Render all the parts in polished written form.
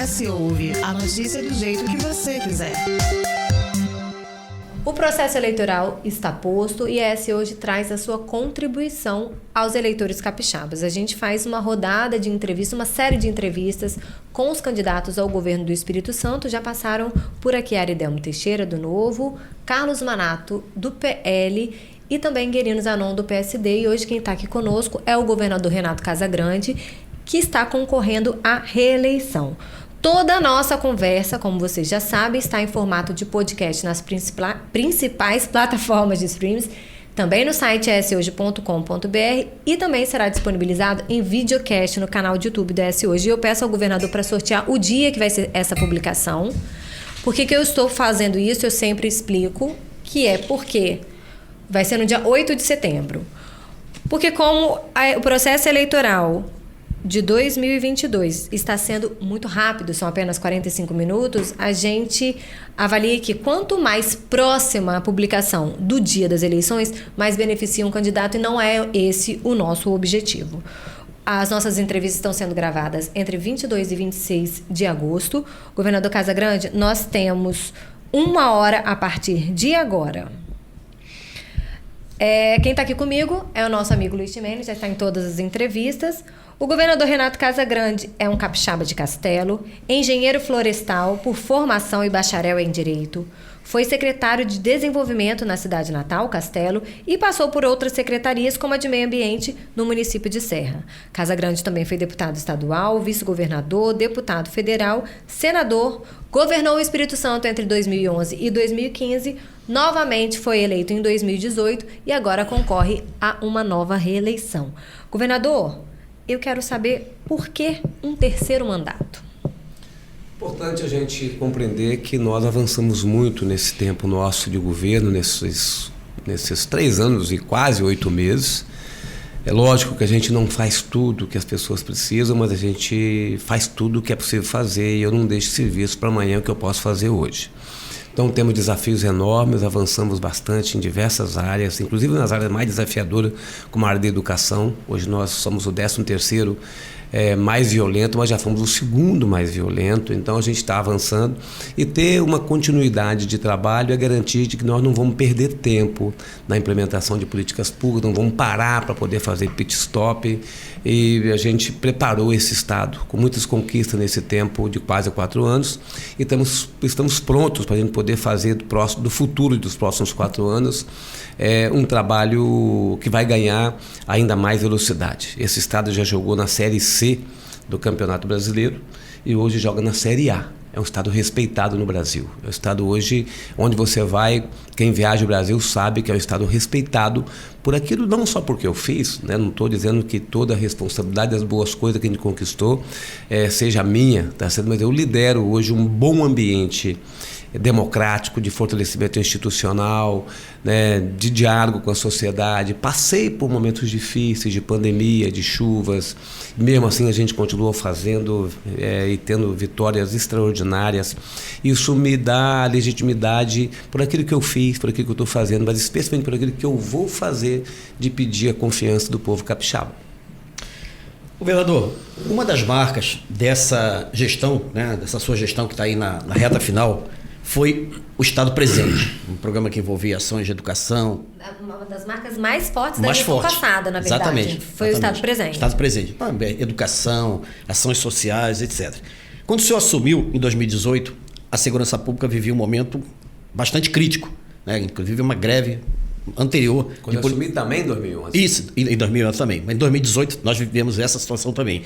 S Ouve, a notícia do jeito que você quiser. O processo eleitoral está posto e a S hoje traz a sua contribuição aos eleitores capixabas. A gente faz uma rodada de entrevistas, uma série de entrevistas com os candidatos ao governo do Espírito Santo. Já passaram por aqui Aridelmo Teixeira, do Novo, Carlos Manato, do PL e também Guerino Zanon, do PSD. E hoje quem está aqui conosco é o governador Renato Casagrande, que está concorrendo à reeleição. Toda a nossa conversa, como vocês já sabem, está em formato de podcast nas principais plataformas de streams, também no site shoje.com.br e também será disponibilizado em videocast no canal de YouTube da S Hoje. E eu peço ao governador para sortear o dia que vai ser essa publicação. Por que eu estou fazendo isso? Eu sempre explico que é porque vai ser no dia 8 de setembro. Porque como o processo eleitoral de 2022 está sendo muito rápido, são apenas 45 minutos, a gente avalia que quanto mais próxima a publicação do dia das eleições, mais beneficia um candidato, e não é esse o nosso objetivo. As nossas entrevistas estão sendo gravadas entre 22 e 26 de agosto. Governador Casagrande, nós temos 1 hora a partir de agora. Quem está aqui comigo é o nosso amigo Luiz Chimenez, já está em todas as entrevistas. O governador Renato Casagrande é um capixaba de Castelo, engenheiro florestal por formação e bacharel em Direito. Foi secretário de Desenvolvimento na cidade natal, Castelo, e passou por outras secretarias, como a de Meio Ambiente, no município de Serra. Casagrande também foi deputado estadual, vice-governador, deputado federal, senador, governou o Espírito Santo entre 2011 e 2015, novamente foi eleito em 2018 e agora concorre a uma nova reeleição. Governador, eu quero saber por que um terceiro mandato. Importante a gente compreender que nós avançamos muito nesse tempo nosso de governo, nesses 3 anos e quase 8 meses. É lógico que a gente não faz tudo que as pessoas precisam, mas a gente faz tudo o que é possível fazer, e eu não deixo serviço para amanhã o que eu posso fazer hoje. Então temos desafios enormes, avançamos bastante em diversas áreas, inclusive nas áreas mais desafiadoras, como a área da educação. Hoje nós somos o 13º mais violento, mas já fomos o 2º mais violento. Então a gente está avançando, e ter uma continuidade de trabalho é garantir de que nós não vamos perder tempo na implementação de políticas públicas, não vamos parar para poder fazer pit stop, e a gente preparou esse Estado com muitas conquistas nesse tempo de quase 4 anos, e estamos prontos para a gente poder fazer do futuro dos próximos 4 anos um trabalho que vai ganhar ainda mais velocidade. Esse Estado já jogou na Série C do Campeonato Brasileiro e hoje joga na Série A. É um Estado respeitado no Brasil. É um Estado hoje, onde você vai, quem viaja o Brasil sabe que é um Estado respeitado por aquilo, não só porque eu fiz, né? Não estou dizendo que toda a responsabilidade das boas coisas que a gente conquistou seja minha, tá certo? Mas eu lidero hoje um bom ambiente democrático, de fortalecimento institucional, né, de diálogo com a sociedade. Passei por momentos difíceis, de pandemia, de chuvas, mesmo assim a gente continuou fazendo e tendo vitórias extraordinárias. Isso me dá legitimidade por aquilo que eu fiz, por aquilo que eu estou fazendo, mas especialmente por aquilo que eu vou fazer, de pedir a confiança do povo capixaba. Governador, uma das marcas dessa gestão, né, dessa sua gestão que está aí na reta final, foi o Estado Presente, um programa que envolvia ações de educação. Uma das marcas mais fortes da gestão passada, na verdade. Exatamente. Foi o Estado Presente. Estado Presente. Educação, ações sociais, etc. Quando o senhor assumiu, em 2018, a segurança pública vivia um momento bastante crítico, né? Inclusive uma greve anterior. Quando eu assumi também em 2011. Isso, em 2011 também. Mas em 2018 nós vivemos essa situação também.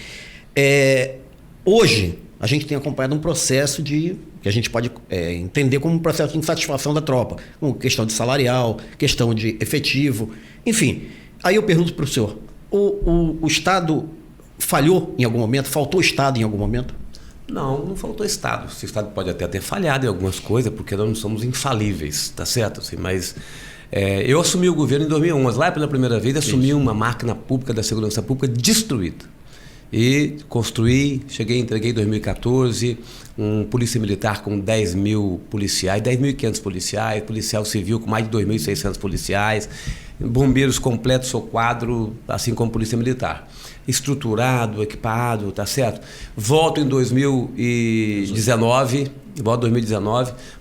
Hoje, a gente tem acompanhado um processo que a gente pode entender como um processo de insatisfação da tropa, com questão de salarial, questão de efetivo, enfim. Aí eu pergunto para o senhor, o Estado falhou em algum momento? Faltou Estado em algum momento? Não faltou Estado. O Estado pode até ter falhado em algumas coisas, porque nós não somos infalíveis, tá certo? Assim, mas eu assumi o governo em 2011, lá pela primeira vez, assumi uma máquina pública da segurança pública destruída. E construí, entreguei em 2014 um polícia militar com 10.000 policiais, 10.500 policiais, policial civil com mais de 2.600 policiais, bombeiros completos ao quadro, assim como Polícia Militar. Estruturado, equipado, tá certo? Volto em 2019, a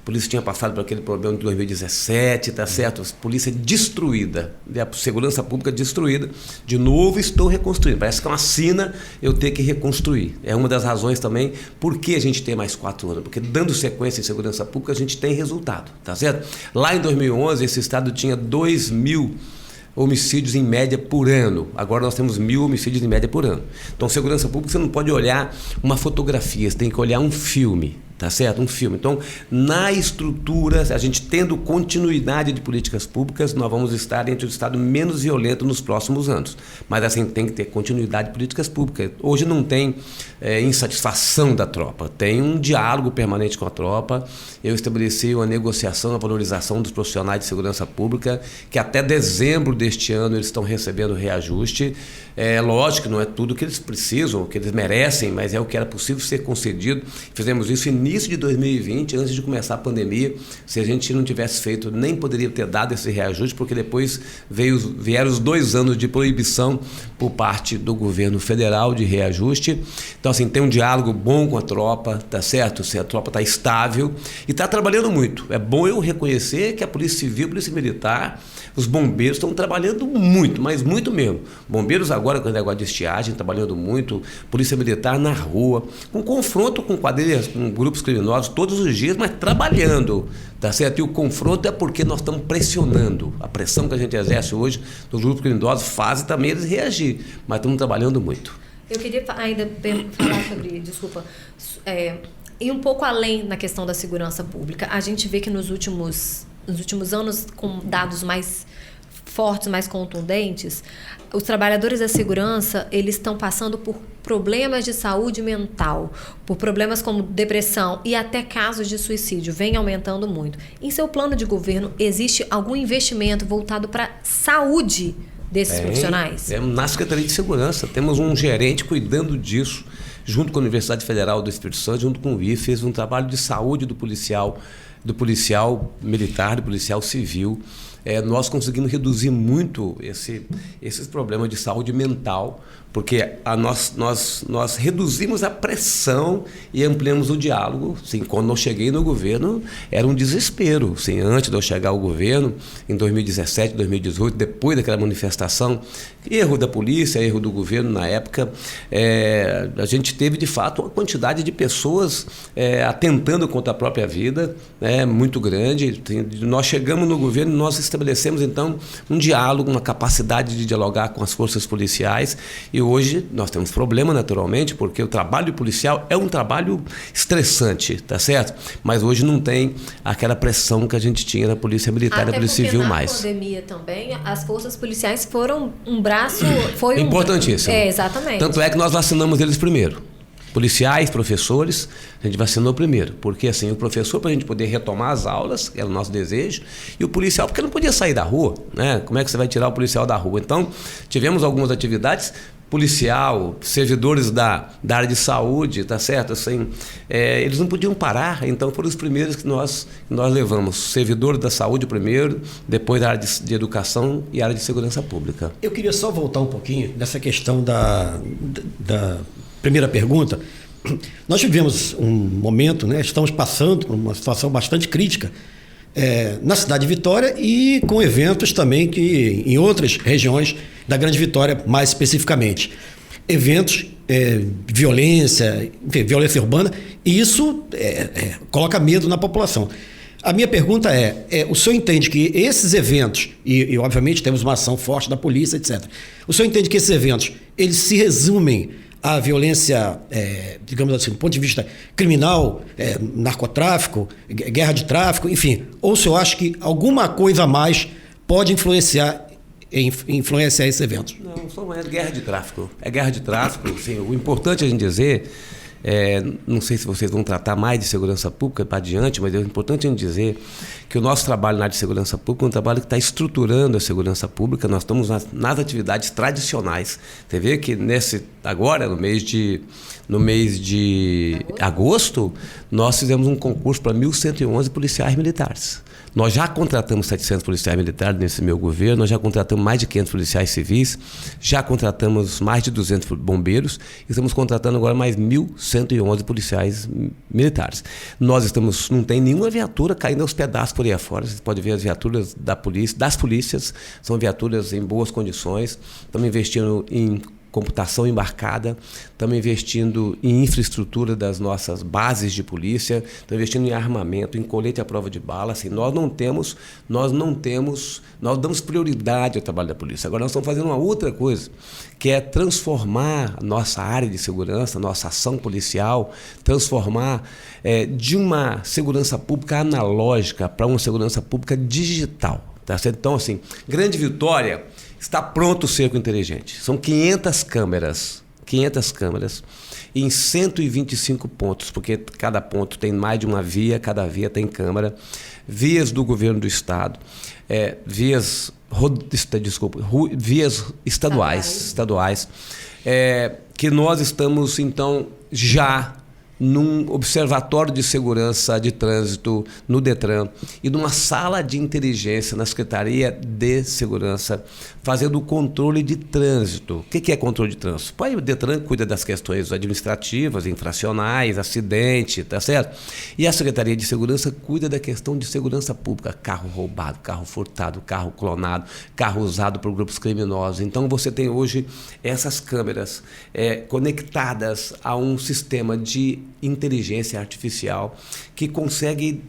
polícia tinha passado por aquele problema de 2017, tá certo? Polícia destruída, a segurança pública destruída. De novo estou reconstruindo, parece que é uma sina eu ter que reconstruir. É uma das razões também por que a gente tem mais 4 anos, porque dando sequência em segurança pública a gente tem resultado, tá certo? Lá em 2011 esse estado tinha 2.000 homicídios em média por ano. Agora nós temos 1.000 homicídios em média por ano. Então, segurança pública, você não pode olhar uma fotografia, você tem que olhar um filme, tá certo? Um filme. Então, na estrutura, a gente tendo continuidade de políticas públicas, nós vamos estar entre o estado menos violento nos próximos anos. Mas, assim, tem que ter continuidade de políticas públicas. Hoje não tem insatisfação da tropa, tem um diálogo permanente com a tropa. Eu estabeleci uma negociação, a valorização dos profissionais de segurança pública, que até dezembro deste ano eles estão recebendo reajuste. É lógico que não é tudo que eles precisam, que eles merecem, mas é o que era possível ser concedido. Fizemos isso no início de 2020, antes de começar a pandemia. Se a gente não tivesse feito, nem poderia ter dado esse reajuste, porque depois vieram os 2 anos de proibição por parte do governo federal de reajuste. Então, assim, tem um diálogo bom com a tropa, tá certo? A tropa está estável e está trabalhando muito. É bom eu reconhecer que a Polícia Civil, a Polícia Militar, os bombeiros estão trabalhando muito, mas muito mesmo. Bombeiros agora com o negócio de estiagem, trabalhando muito, Polícia Militar na rua, com confronto com quadrilhas, com grupos criminosos todos os dias, mas trabalhando, tá certo? E o confronto é porque nós estamos pressionando. A pressão que a gente exerce hoje dos grupos criminosos faz também eles reagir, mas estamos trabalhando muito. Eu queria ainda falar sobre, e um pouco além na questão da segurança pública. A gente vê que nos últimos anos, com dados mais fortes, mais contundentes, os trabalhadores da segurança, eles estão passando por problemas de saúde mental, por problemas como depressão e até casos de suicídio, vem aumentando muito. Em seu plano de governo, existe algum investimento voltado para a saúde desses profissionais? Na Secretaria de Segurança, temos um gerente cuidando disso, junto com a Universidade Federal do Espírito Santo, junto com o IFE, fez um trabalho de saúde do policial militar, do policial civil. Nós conseguimos reduzir muito esses problemas de saúde mental, porque nós reduzimos a pressão e ampliamos o diálogo. Assim, quando eu cheguei no governo, era um desespero. Assim, antes de eu chegar ao governo, em 2017, 2018, depois daquela manifestação, erro da polícia, erro do governo na época, a gente teve, de fato, uma quantidade de pessoas atentando contra a própria vida, muito grande. Nós chegamos no governo e nós estabelecemos, então, um diálogo, uma capacidade de dialogar com as forças policiais. E hoje nós temos problema, naturalmente, porque o trabalho policial é um trabalho estressante, tá certo? Mas hoje não tem aquela pressão que a gente tinha na Polícia Militar e na Polícia Civil mais. Na pandemia também, as forças policiais foram um braço... Importantíssimo. Exatamente. Tanto é que nós vacinamos eles primeiro. Policiais, professores, a gente vacinou primeiro, porque assim, o professor para a gente poder retomar as aulas, que era o nosso desejo, e o policial porque não podia sair da rua, né? Como é que você vai tirar o policial da rua? Então, tivemos algumas atividades, policial, servidores da área de saúde, tá certo? Assim, eles não podiam parar, então foram os primeiros que nós levamos, servidores da saúde primeiro, depois da área de educação e área de segurança pública. Eu queria só voltar um pouquinho nessa questão da primeira pergunta. Nós vivemos um momento, né, estamos passando por uma situação bastante crítica na cidade de Vitória e com eventos também que em outras regiões da Grande Vitória, mais especificamente. Eventos, violência, enfim, violência urbana, e isso coloca medo na população. A minha pergunta o senhor entende que esses eventos, e obviamente temos uma ação forte da polícia, etc. O senhor entende que esses eventos, eles se resumem à violência, digamos assim, do ponto de vista criminal, narcotráfico, guerra de tráfico, enfim, ou o senhor acha que alguma coisa a mais pode influenciar esses eventos? Não é guerra de tráfico. É guerra de tráfico. Sim, o importante a gente dizer, não sei se vocês vão tratar mais de segurança pública para adiante, mas é importante a gente dizer que o nosso trabalho na área de segurança pública é um trabalho que está estruturando a segurança pública. Nós estamos nas atividades tradicionais. Você vê que agora, no mês de agosto, nós fizemos um concurso para 1.111 policiais militares. Nós já contratamos 700 policiais militares nesse meu governo, nós já contratamos mais de 500 policiais civis, já contratamos mais de 200 bombeiros e estamos contratando agora mais 1.111 policiais militares. Nós não tem nenhuma viatura caindo aos pedaços por aí afora. Você pode ver as viaturas das polícias, são viaturas em boas condições. Estamos investindo em computação embarcada, estamos investindo em infraestrutura das nossas bases de polícia, estamos investindo em armamento, em colete à prova de bala. Assim, nós damos prioridade ao trabalho da polícia. Agora nós estamos fazendo uma outra coisa, que é transformar a nossa área de segurança, nossa ação policial, transformar de uma segurança pública analógica para uma segurança pública digital. Tá certo? Então, assim, Grande Vitória está pronto o cerco inteligente. São 500 câmeras em 125 pontos, porque cada ponto tem mais de uma via, cada via tem câmera, vias do governo do estado, vias estaduais, que nós estamos, então, já num observatório de segurança de trânsito no Detran e numa sala de inteligência na Secretaria de Segurança, fazendo o controle de trânsito. O que é controle de trânsito? O Detran cuida das questões administrativas, infracionais, acidente, tá certo? E a Secretaria de Segurança cuida da questão de segurança pública, carro roubado, carro furtado, carro clonado, carro usado por grupos criminosos. Então você tem hoje essas câmeras conectadas a um sistema de inteligência artificial que consegue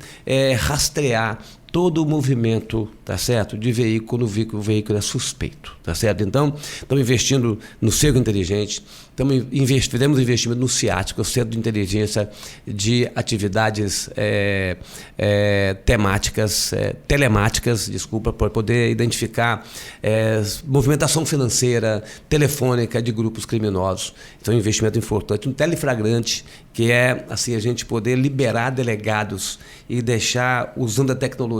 rastrear todo o movimento, tá certo, de veículo, o veículo é suspeito, tá certo? Então, estamos investindo no cerco inteligente, fizemos investimento no CIAT, que é o Centro de Inteligência de Atividades telemáticas, para poder identificar movimentação financeira, telefônica de grupos criminosos. Então, é um investimento importante, um teleflagrante, que é assim, a gente poder liberar delegados e deixar, usando a tecnologia,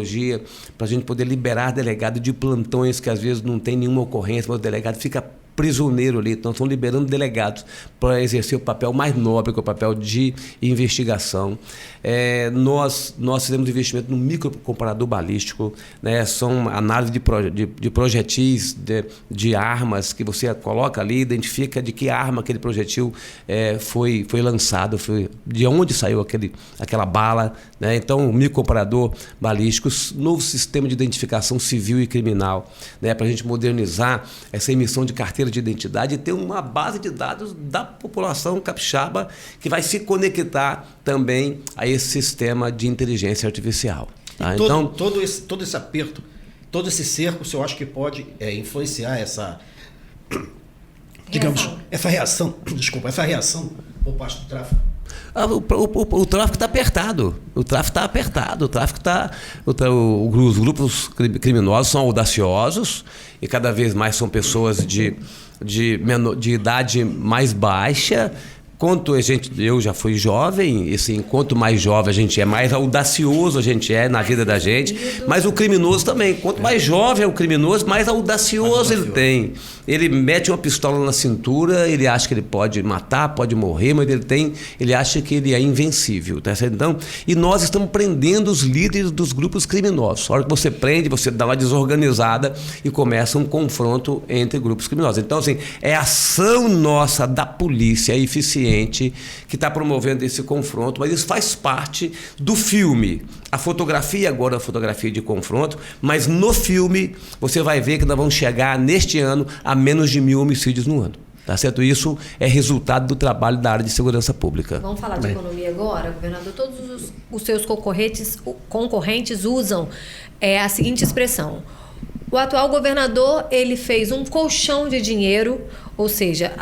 para a gente poder liberar delegado de plantões que às vezes não tem nenhuma ocorrência, mas o delegado fica prisioneiro ali. Então, estão liberando delegados para exercer o papel mais nobre, que é o papel de investigação. Nós fizemos investimento no microcomparador balístico, né? São análise de projetis, de armas, que você coloca ali, identifica de que arma aquele projetil foi lançado, de onde saiu aquela bala, né? Então, o microcomparador balístico, novo sistema de identificação civil e criminal, né? Para a gente modernizar essa emissão de carteira de identidade e ter uma base de dados da população capixaba que vai se conectar também a esse sistema de inteligência artificial. Tá? Todo esse aperto, todo esse cerco, o senhor acha que pode influenciar essa reação por parte do tráfico? O tráfico está apertado. Os grupos criminosos são audaciosos e cada vez mais são pessoas de idade mais baixa. Eu já fui jovem, e assim, quanto mais jovem a gente é, mais audacioso a gente é na vida da gente, mas o criminoso também, quanto mais jovem é o criminoso, mais audacioso ele tem. Ele mete uma pistola na cintura, ele acha que ele pode matar, pode morrer, mas ele acha que ele é invencível, tá certo? Então, e nós estamos prendendo os líderes dos grupos criminosos. A hora que você prende, você dá uma desorganizada e começa um confronto entre grupos criminosos. Então, assim, é a ação nossa da polícia eficiente que está promovendo esse confronto, mas isso faz parte do filme. A fotografia agora é a fotografia de confronto, mas no filme você vai ver que nós vamos chegar neste ano a menos de 1.000 homicídios no ano. Tá certo? Isso é resultado do trabalho da área de segurança pública. Vamos falar de economia agora, governador. Todos os seus concorrentes usam a seguinte expressão: o atual governador, ele fez um colchão de dinheiro, ou seja,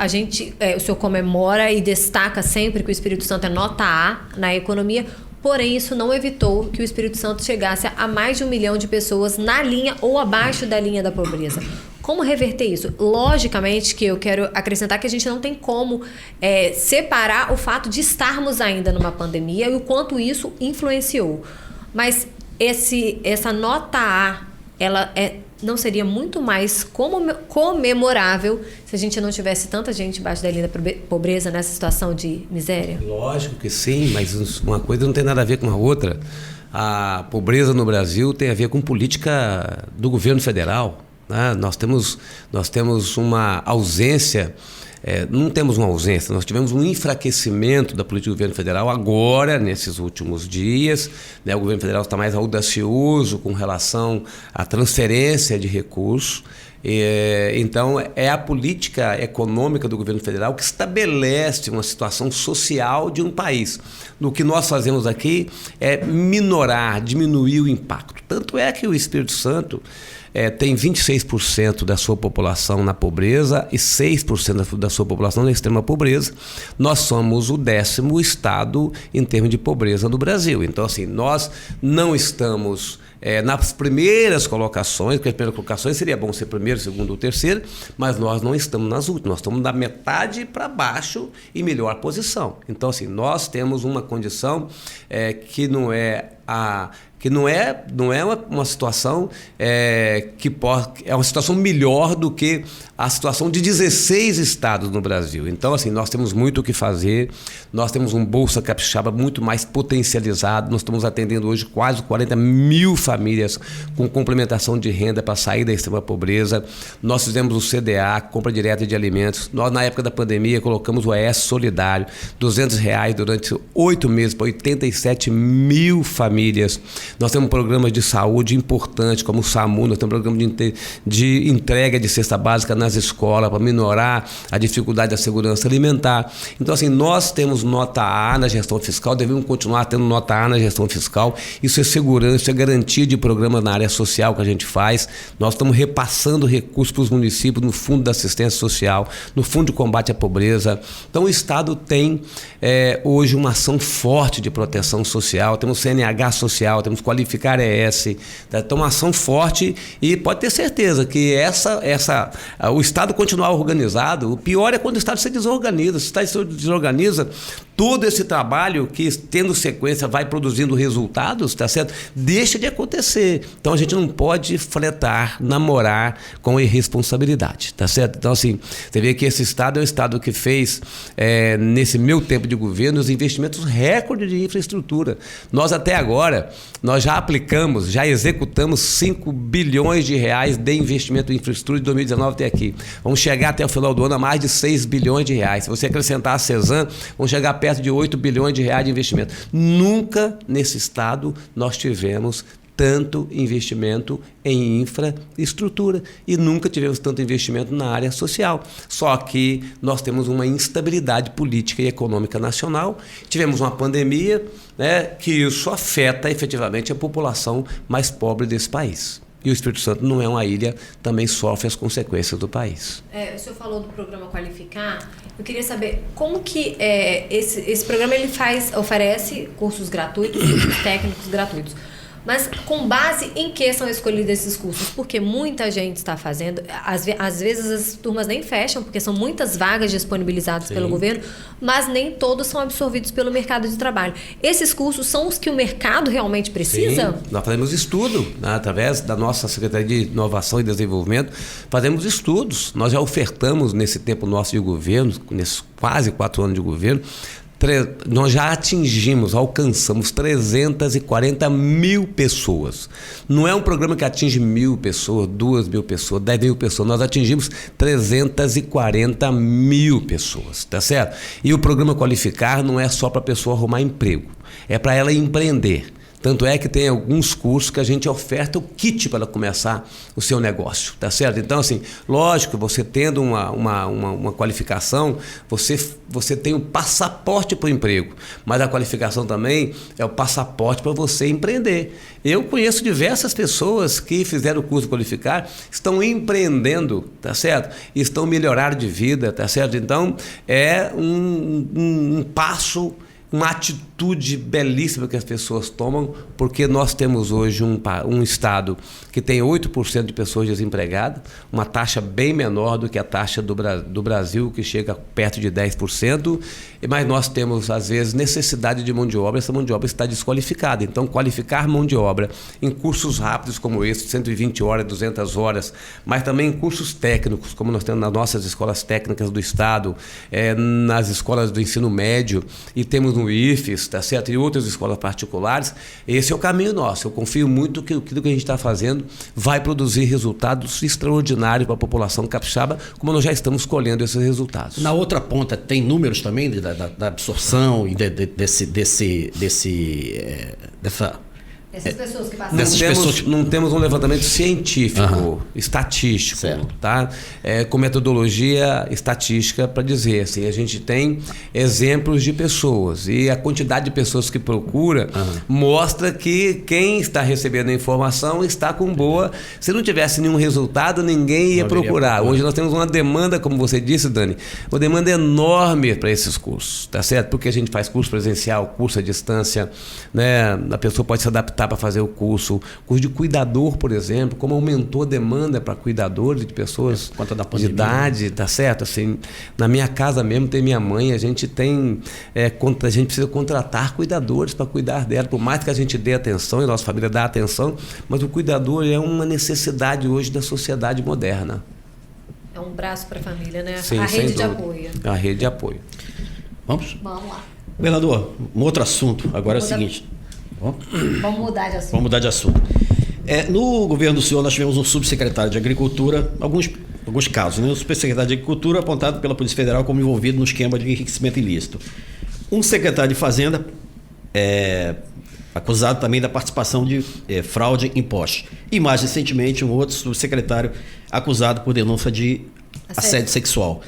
o senhor comemora e destaca sempre que o Espírito Santo é nota A na economia, porém isso não evitou que o Espírito Santo chegasse a mais de 1 milhão de pessoas na linha ou abaixo da linha da pobreza. Como reverter isso? Logicamente que eu quero acrescentar que a gente não tem como separar o fato de estarmos ainda numa pandemia e o quanto isso influenciou. Mas essa nota A não seria muito mais comemorável se a gente não tivesse tanta gente embaixo da linha da pobreza nessa situação de miséria? Lógico que sim, mas uma coisa não tem nada a ver com a outra. A pobreza no Brasil tem a ver com política do governo federal, né? Nós temos uma ausência. Não temos uma ausência, nós tivemos um enfraquecimento da política do governo federal agora, nesses últimos dias, né? O governo federal está mais audacioso com relação à transferência de recursos. Então, é a política econômica do governo federal que estabelece uma situação social de um país. O que nós fazemos aqui é minorar, diminuir o impacto. Tanto é que o Espírito Santo tem 26% da sua população na pobreza e 6% da sua população na extrema pobreza. Nós somos o 10º estado em termos de pobreza no Brasil. Então, assim, nós não estamos nas primeiras colocações, porque as primeiras colocações seria bom ser primeiro, segundo ou terceiro, mas nós não estamos nas últimas, nós estamos da metade para baixo em melhor posição. Então, assim, nós temos uma condição que não é uma situação é uma situação melhor do que a situação de 16 estados no Brasil. Então, assim, nós temos muito o que fazer, nós temos um Bolsa Capixaba muito mais potencializado, nós estamos atendendo hoje quase 40 mil famílias com complementação de renda para sair da extrema pobreza. Nós fizemos o CDA, compra direta de alimentos. Nós, na época da pandemia, colocamos o ES Solidário, R$200 durante 8 meses para 87 mil famílias. Nós temos programas de saúde importantes, como o SAMU, nós temos um programa de entrega de cesta básica nas escolas para minorar a dificuldade da segurança alimentar. Então, assim, nós temos nota A na gestão fiscal, devemos continuar tendo nota A na gestão fiscal. Isso é segurança, isso é garantia de programas na área social que a gente faz. Nós estamos repassando recursos para os municípios no Fundo da Assistência Social, no Fundo de Combate à Pobreza. Então, o Estado tem hoje uma ação forte de proteção social, temos CNH social, temos Qualificar ES, então uma ação forte, e pode ter certeza que o Estado continuar organizado. O pior é quando o Estado se desorganiza. Se o Estado se desorganiza, todo esse trabalho que, tendo sequência, vai produzindo resultados, tá certo? Deixa de acontecer. Então, a gente não pode namorar com irresponsabilidade, tá certo? Então, assim, você vê que esse Estado é um Estado que fez, nesse meu tempo de governo, os investimentos recorde de infraestrutura. Nós, até agora, nós já executamos 5 bilhões de reais de investimento em infraestrutura de 2019 até aqui. Vamos chegar até o final do ano a mais de 6 bilhões de reais. Se você acrescentar a CESAM, vamos chegar perto de 8 bilhões de reais de investimento. Nunca nesse estado nós tivemos tanto investimento em infraestrutura e nunca tivemos tanto investimento na área social. Só que nós temos uma instabilidade política e econômica nacional, tivemos uma pandemia, né, que isso afeta efetivamente a população mais pobre desse país. E o Espírito Santo não é uma ilha, também sofre as consequências do país. O senhor falou do programa Qualificar. Eu queria saber como que esse programa ele oferece cursos gratuitos, cursos técnicos gratuitos. Mas com base em que são escolhidos esses cursos? Porque muita gente está fazendo, às vezes as turmas nem fecham, porque são muitas vagas disponibilizadas pelo governo, mas nem todos são absorvidos pelo mercado de trabalho. Esses cursos são os que o mercado realmente precisa? Sim, nós fazemos estudo, né, através da nossa Secretaria de Inovação e Desenvolvimento, fazemos estudos. Nós já ofertamos nesse tempo nosso de governo, nesses quase 4 anos de governo, nós já alcançamos 340 mil pessoas. Não é um programa que atinge 1.000 pessoas, 2.000 pessoas, 10.000 pessoas. Nós atingimos 340 mil pessoas, tá certo? E o programa Qualificar não é só para a pessoa arrumar emprego, é para ela empreender. Tanto é que tem alguns cursos que a gente oferta o kit para começar o seu negócio, tá certo? Então, assim, lógico, você tendo uma qualificação, você tem o passaporte para o emprego, mas a qualificação também é o passaporte para você empreender. Eu conheço diversas pessoas que fizeram o curso Qualificar, estão empreendendo, tá certo? E estão melhorando de vida, tá certo? Então, é um passo uma atitude belíssima que as pessoas tomam, porque nós temos hoje um estado que tem 8% de pessoas desempregadas, uma taxa bem menor do que a taxa do Brasil, que chega perto de 10%, mas nós temos, às vezes, necessidade de mão de obra, essa mão de obra está desqualificada. Então, qualificar mão de obra em cursos rápidos como esse, 120 horas, 200 horas, mas também em cursos técnicos, como nós temos nas nossas escolas técnicas do Estado, nas escolas do ensino médio, e temos no IFES, tá certo? E outras escolas particulares, esse é o caminho nosso. Eu confio muito que aquilo que a gente está fazendo vai produzir resultados extraordinários para a população capixaba, como nós já estamos colhendo esses resultados. Na outra ponta, tem números também da absorção e dessa... Essas pessoas que passaram. Não temos um levantamento científico, estatístico, certo, tá? Com metodologia estatística para dizer assim, a gente tem exemplos de pessoas e a quantidade de pessoas que procura mostra que quem está recebendo a informação está com boa. Se não tivesse nenhum resultado, ninguém ia procurar. Hoje nós temos uma demanda, como você disse, Dani, uma demanda enorme para esses cursos, tá certo? Porque a gente faz curso presencial, curso à distância, né? A pessoa pode se adaptar para fazer o curso de cuidador, por exemplo, como aumentou a demanda para cuidadores de pessoas de idade, tá certo? Assim, na minha casa mesmo tem minha mãe, a gente precisa contratar cuidadores para cuidar dela, por mais que a gente dê atenção e a nossa família dá atenção, mas o cuidador é uma necessidade hoje da sociedade moderna. É um braço para a família, né? Sim, a rede de apoio. A rede de apoio. Vamos lá. Governador, um outro assunto agora é o seguinte. Vamos mudar de assunto. Vamos mudar de assunto. No governo do senhor, nós tivemos um subsecretário de Agricultura, alguns casos, né? O subsecretário de Agricultura apontado pela Polícia Federal como envolvido no esquema de enriquecimento ilícito. Um secretário de Fazenda acusado também da participação de fraude em impostos. E mais recentemente, um outro subsecretário acusado por denúncia de assédio sexual.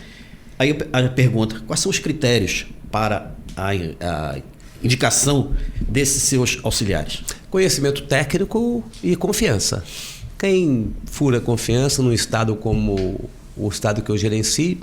Aí a pergunta, quais são os critérios para a indicação desses seus auxiliares? Conhecimento técnico e confiança. Quem fura confiança num estado como o estado que eu gerencio,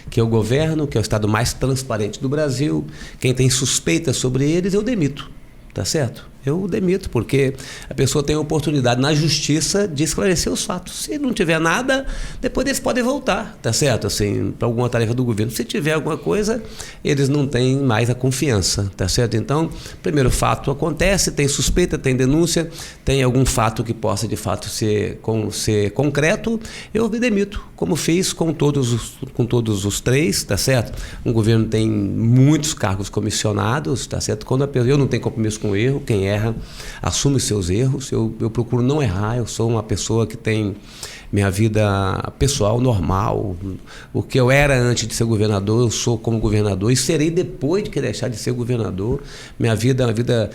que é o governo, que é o estado mais transparente do Brasil, quem tem suspeita sobre eles, eu demito, tá certo? Eu demito, porque a pessoa tem a oportunidade na justiça de esclarecer os fatos. Se não tiver nada, depois eles podem voltar, tá certo? Assim, para alguma tarefa do governo. Se tiver alguma coisa, eles não têm mais a confiança, tá certo? Então, primeiro fato acontece, tem suspeita, tem denúncia, tem algum fato que possa de fato ser concreto, eu demito, como fiz com todos os três, tá certo? Um governo tem muitos cargos comissionados, tá certo? Quando eu não tenho compromisso com o erro, quem erra assume os seus erros, eu procuro não errar, eu sou uma pessoa que tem minha vida pessoal normal, o que eu era antes de ser governador, eu sou como governador e serei depois de que deixar de ser governador. Minha vida é uma vida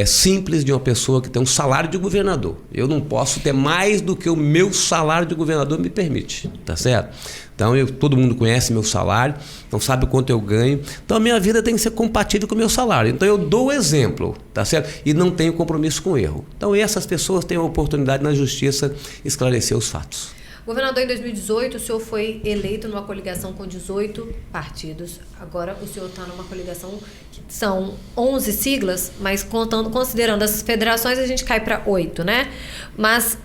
simples de uma pessoa que tem um salário de governador. Eu não posso ter mais do que o meu salário de governador me permite, tá certo? Então, todo mundo conhece meu salário, então sabe o quanto eu ganho. Então, a minha vida tem que ser compatível com o meu salário. Então, eu dou o exemplo, tá certo? E não tenho compromisso com o erro. Então, essas pessoas têm a oportunidade na justiça esclarecer os fatos. Governador, em 2018, o senhor foi eleito numa coligação com 18 partidos. Agora, o senhor está numa coligação que são 11 siglas, mas considerando as federações, a gente cai para 8, né? Mas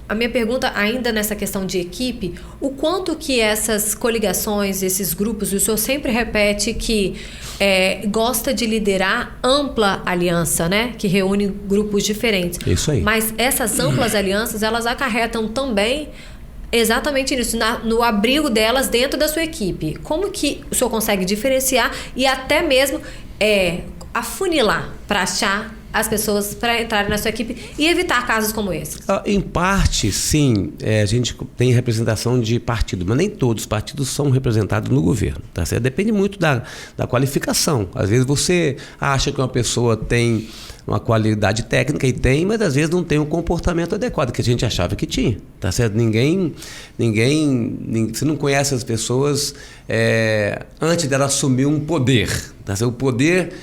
a minha pergunta, ainda nessa questão de equipe, o quanto que essas coligações, esses grupos, o senhor sempre repete que gosta de liderar ampla aliança, né? Que reúne grupos diferentes. Isso aí. Mas essas amplas alianças, elas acarretam também exatamente nisso, no abrigo delas dentro da sua equipe. Como que o senhor consegue diferenciar e até mesmo afunilar para achar as pessoas para entrarem na sua equipe e evitar casos como esse? Em parte, sim, a gente tem representação de partido, mas nem todos os partidos são representados no governo, tá certo? Depende muito da qualificação. Às vezes você acha que uma pessoa tem uma qualidade técnica e tem, mas às vezes não tem um comportamento adequado, que a gente achava que tinha, tá certo? Ninguém você não conhece as pessoas antes dela assumir um poder, tá certo? O poder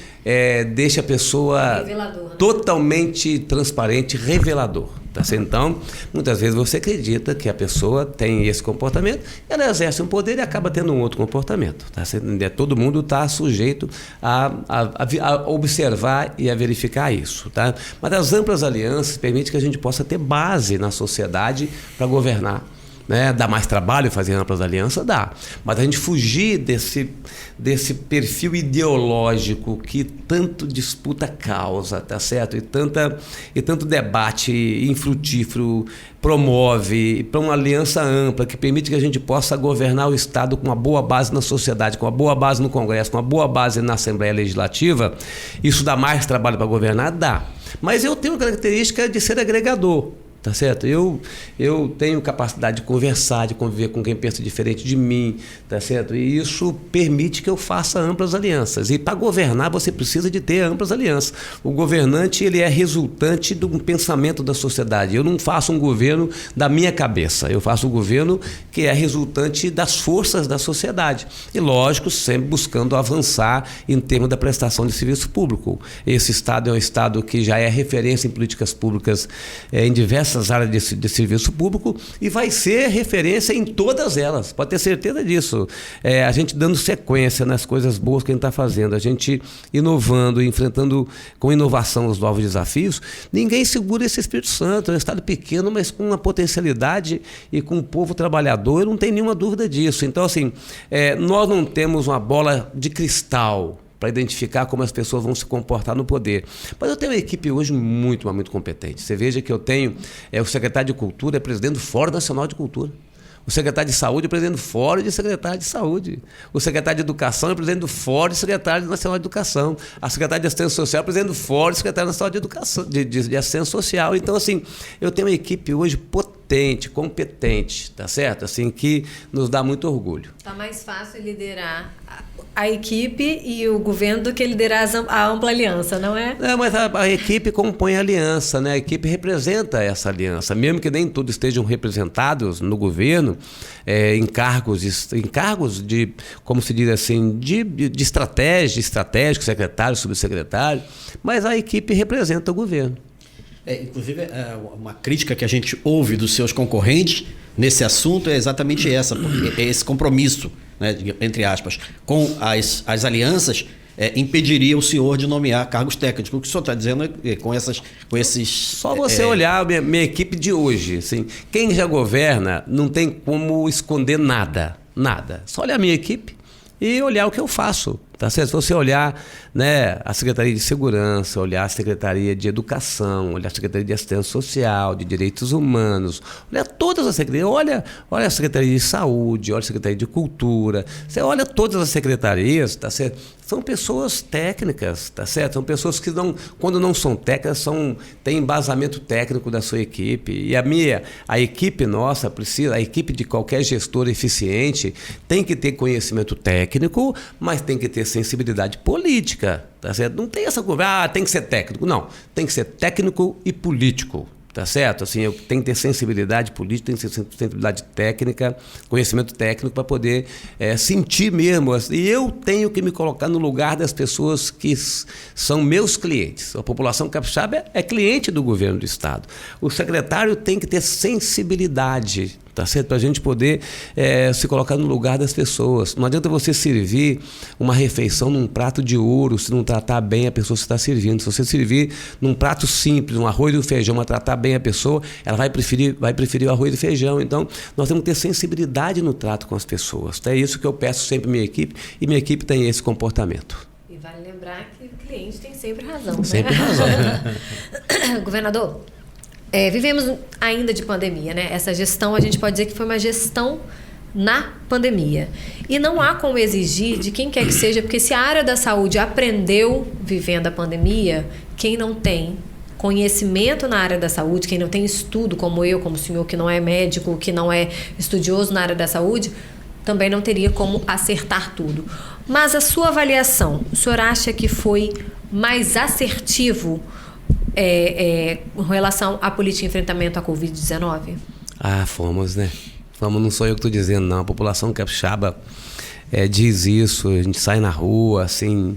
deixa a pessoa revelador, né? Totalmente transparente, revelador. Tá certo? Então, muitas vezes você acredita que a pessoa tem esse comportamento, ela exerce um poder e acaba tendo um outro comportamento. Tá certo? Todo mundo está sujeito a observar e a verificar isso. Tá? Mas as amplas alianças permitem que a gente possa ter base na sociedade para governar. Né? Dá mais trabalho fazer amplas alianças? Dá. Mas a gente fugir desse perfil ideológico que tanto disputa causa, tá certo? E tanto debate infrutífero promove para uma aliança ampla que permite que a gente possa governar o Estado com uma boa base na sociedade, com uma boa base no Congresso, com uma boa base na Assembleia Legislativa. Isso dá mais trabalho para governar? Dá. Mas eu tenho a característica de ser agregador. Tá certo? Eu tenho capacidade de conversar, de conviver com quem pensa diferente de mim, tá certo? E isso permite que eu faça amplas alianças. E para governar você precisa de ter amplas alianças. O governante, ele é resultante de um pensamento da sociedade. Eu não faço um governo da minha cabeça, eu faço um governo que é resultante das forças da sociedade. E lógico, sempre buscando avançar em termos da prestação de serviço público. Esse Estado é um Estado que já é referência em políticas públicas em diversas áreas de serviço público e vai ser referência em todas elas, pode ter certeza disso. A gente dando sequência nas coisas boas que a gente está fazendo, a gente inovando, enfrentando com inovação os novos desafios. Ninguém segura esse Espírito Santo, é um Estado pequeno, mas com uma potencialidade e com um povo trabalhador, eu não tenho nenhuma dúvida disso. Então, assim, nós não temos uma bola de cristal para identificar como as pessoas vão se comportar no poder. Mas eu tenho uma equipe hoje muito, mas muito competente. Você veja que eu tenho o secretário de Cultura, é presidente do Fórum Nacional de Cultura. O secretário de Saúde é presidente do Fórum de Secretário de Saúde. O secretário de Educação é presidente do Fórum de Secretário Nacional de Educação. A secretária de Assistência Social é presidente do Fórum de Secretário Nacional de Educação, de Assistência Social. Então, assim, eu tenho uma equipe hoje potente, competente, tá certo? Assim, que nos dá muito orgulho. Está mais fácil liderar a equipe e o governo do que liderar a ampla aliança, não é? Mas a equipe compõe a aliança, né? A equipe representa essa aliança, mesmo que nem todos estejam representados no governo, em cargos de, como se diz assim, de estratégico, secretário, subsecretário, mas a equipe representa o governo. Inclusive, uma crítica que a gente ouve dos seus concorrentes nesse assunto é exatamente essa, porque esse compromisso, né, entre aspas, com as alianças impediria o senhor de nomear cargos técnicos. O que o senhor está dizendo é com esses... Só você olhar a minha equipe de hoje. Assim, quem já governa não tem como esconder nada. Só olhar a minha equipe e olhar o que eu faço. Tá certo? Se você olhar, né, a Secretaria de Segurança, olhar a Secretaria de Educação, olhar a Secretaria de Assistência Social, de Direitos Humanos, olhar todas as secretarias, olha a Secretaria de Saúde, olha a Secretaria de Cultura, você olha todas as secretarias, tá certo? São pessoas técnicas, tá certo? São pessoas que quando não são técnicas, têm embasamento técnico da sua equipe. E a equipe nossa precisa, a equipe de qualquer gestor eficiente tem que ter conhecimento técnico, mas tem que ter sensibilidade política, tá certo? Não tem essa coisa, tem que ser técnico. Não, tem que ser técnico e político, tá certo? Assim, eu tenho que ter sensibilidade política, tem que ter sensibilidade técnica, conhecimento técnico para poder sentir mesmo. E eu tenho que me colocar no lugar das pessoas que são meus clientes. A população capixaba é cliente do governo do Estado. O secretário tem que ter sensibilidade, tá certo? Para a gente poder se colocar no lugar das pessoas. Não adianta você servir uma refeição num prato de ouro se não tratar bem a pessoa que está servindo. Se você servir num prato simples, um arroz e um feijão, mas tratar bem a pessoa, ela vai preferir o arroz e feijão. Então, nós temos que ter sensibilidade no trato com as pessoas. É isso que eu peço sempre à minha equipe, e minha equipe tem esse comportamento. E vale lembrar que o cliente tem sempre razão. Sempre razão. Governador, vivemos ainda de pandemia, né? Essa gestão, a gente pode dizer que foi uma gestão na pandemia. E não há como exigir de quem quer que seja, porque se a área da saúde aprendeu vivendo a pandemia, quem não tem conhecimento na área da saúde, quem não tem estudo, como eu, como o senhor, que não é médico, que não é estudioso na área da saúde, também não teria como acertar tudo. Mas a sua avaliação, o senhor acha que foi mais assertivo com relação à política de enfrentamento à Covid-19? Fomos, né? Não sou eu que estou dizendo, não. A população capixaba diz isso, a gente sai na rua, assim,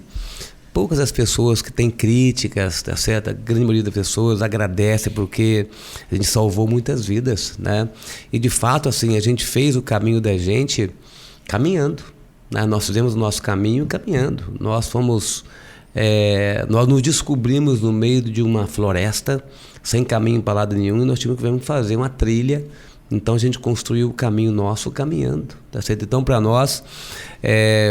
poucas as pessoas que têm críticas, tá certo? A grande maioria das pessoas agradece porque a gente salvou muitas vidas, né? E de fato, assim, a gente fez o caminho da gente caminhando, né? Nós fizemos o nosso caminho caminhando. Nós nos descobrimos no meio de uma floresta, sem caminho para lado nenhum, e nós tivemos que fazer uma trilha. Então a gente construiu o caminho nosso caminhando, tá certo? Então para nós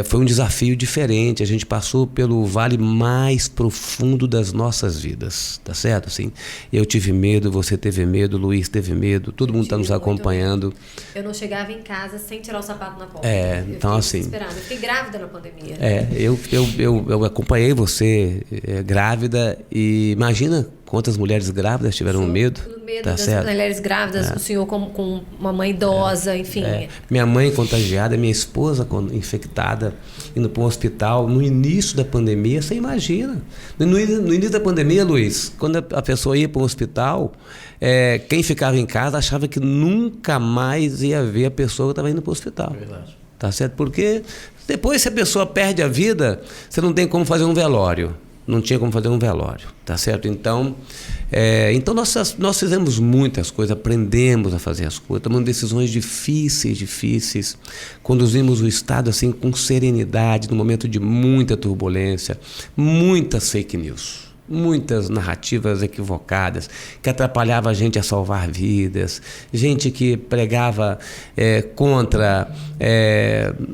foi um desafio diferente. A gente passou pelo vale mais profundo das nossas vidas, tá certo? Assim, eu tive medo, você teve medo, Luiz teve medo, todo mundo está nos acompanhando. Eu não chegava em casa sem tirar o sapato na porta. Então assim. Eu fiquei grávida na pandemia. Eu acompanhei você grávida e imagina quantas mulheres grávidas tiveram medo. O medo tá das certo? mulheres grávidas, o senhor com uma mãe idosa, enfim. Minha mãe contagiada, minha esposa infectada, indo para um hospital no início da pandemia, você imagina. No início da pandemia, Luiz, quando a pessoa ia para um hospital, quem ficava em casa achava que nunca mais ia ver a pessoa que estava indo para o hospital. É verdade. Tá certo? Porque depois, se a pessoa perde a vida, você não tem como fazer um velório. Não tinha como fazer um velório, tá certo? Então nós fizemos muitas coisas, aprendemos a fazer as coisas, tomamos decisões difíceis, conduzimos o Estado assim com serenidade, num momento de muita turbulência, muitas fake news, muitas narrativas equivocadas que atrapalhavam a gente a salvar vidas, gente que pregava contra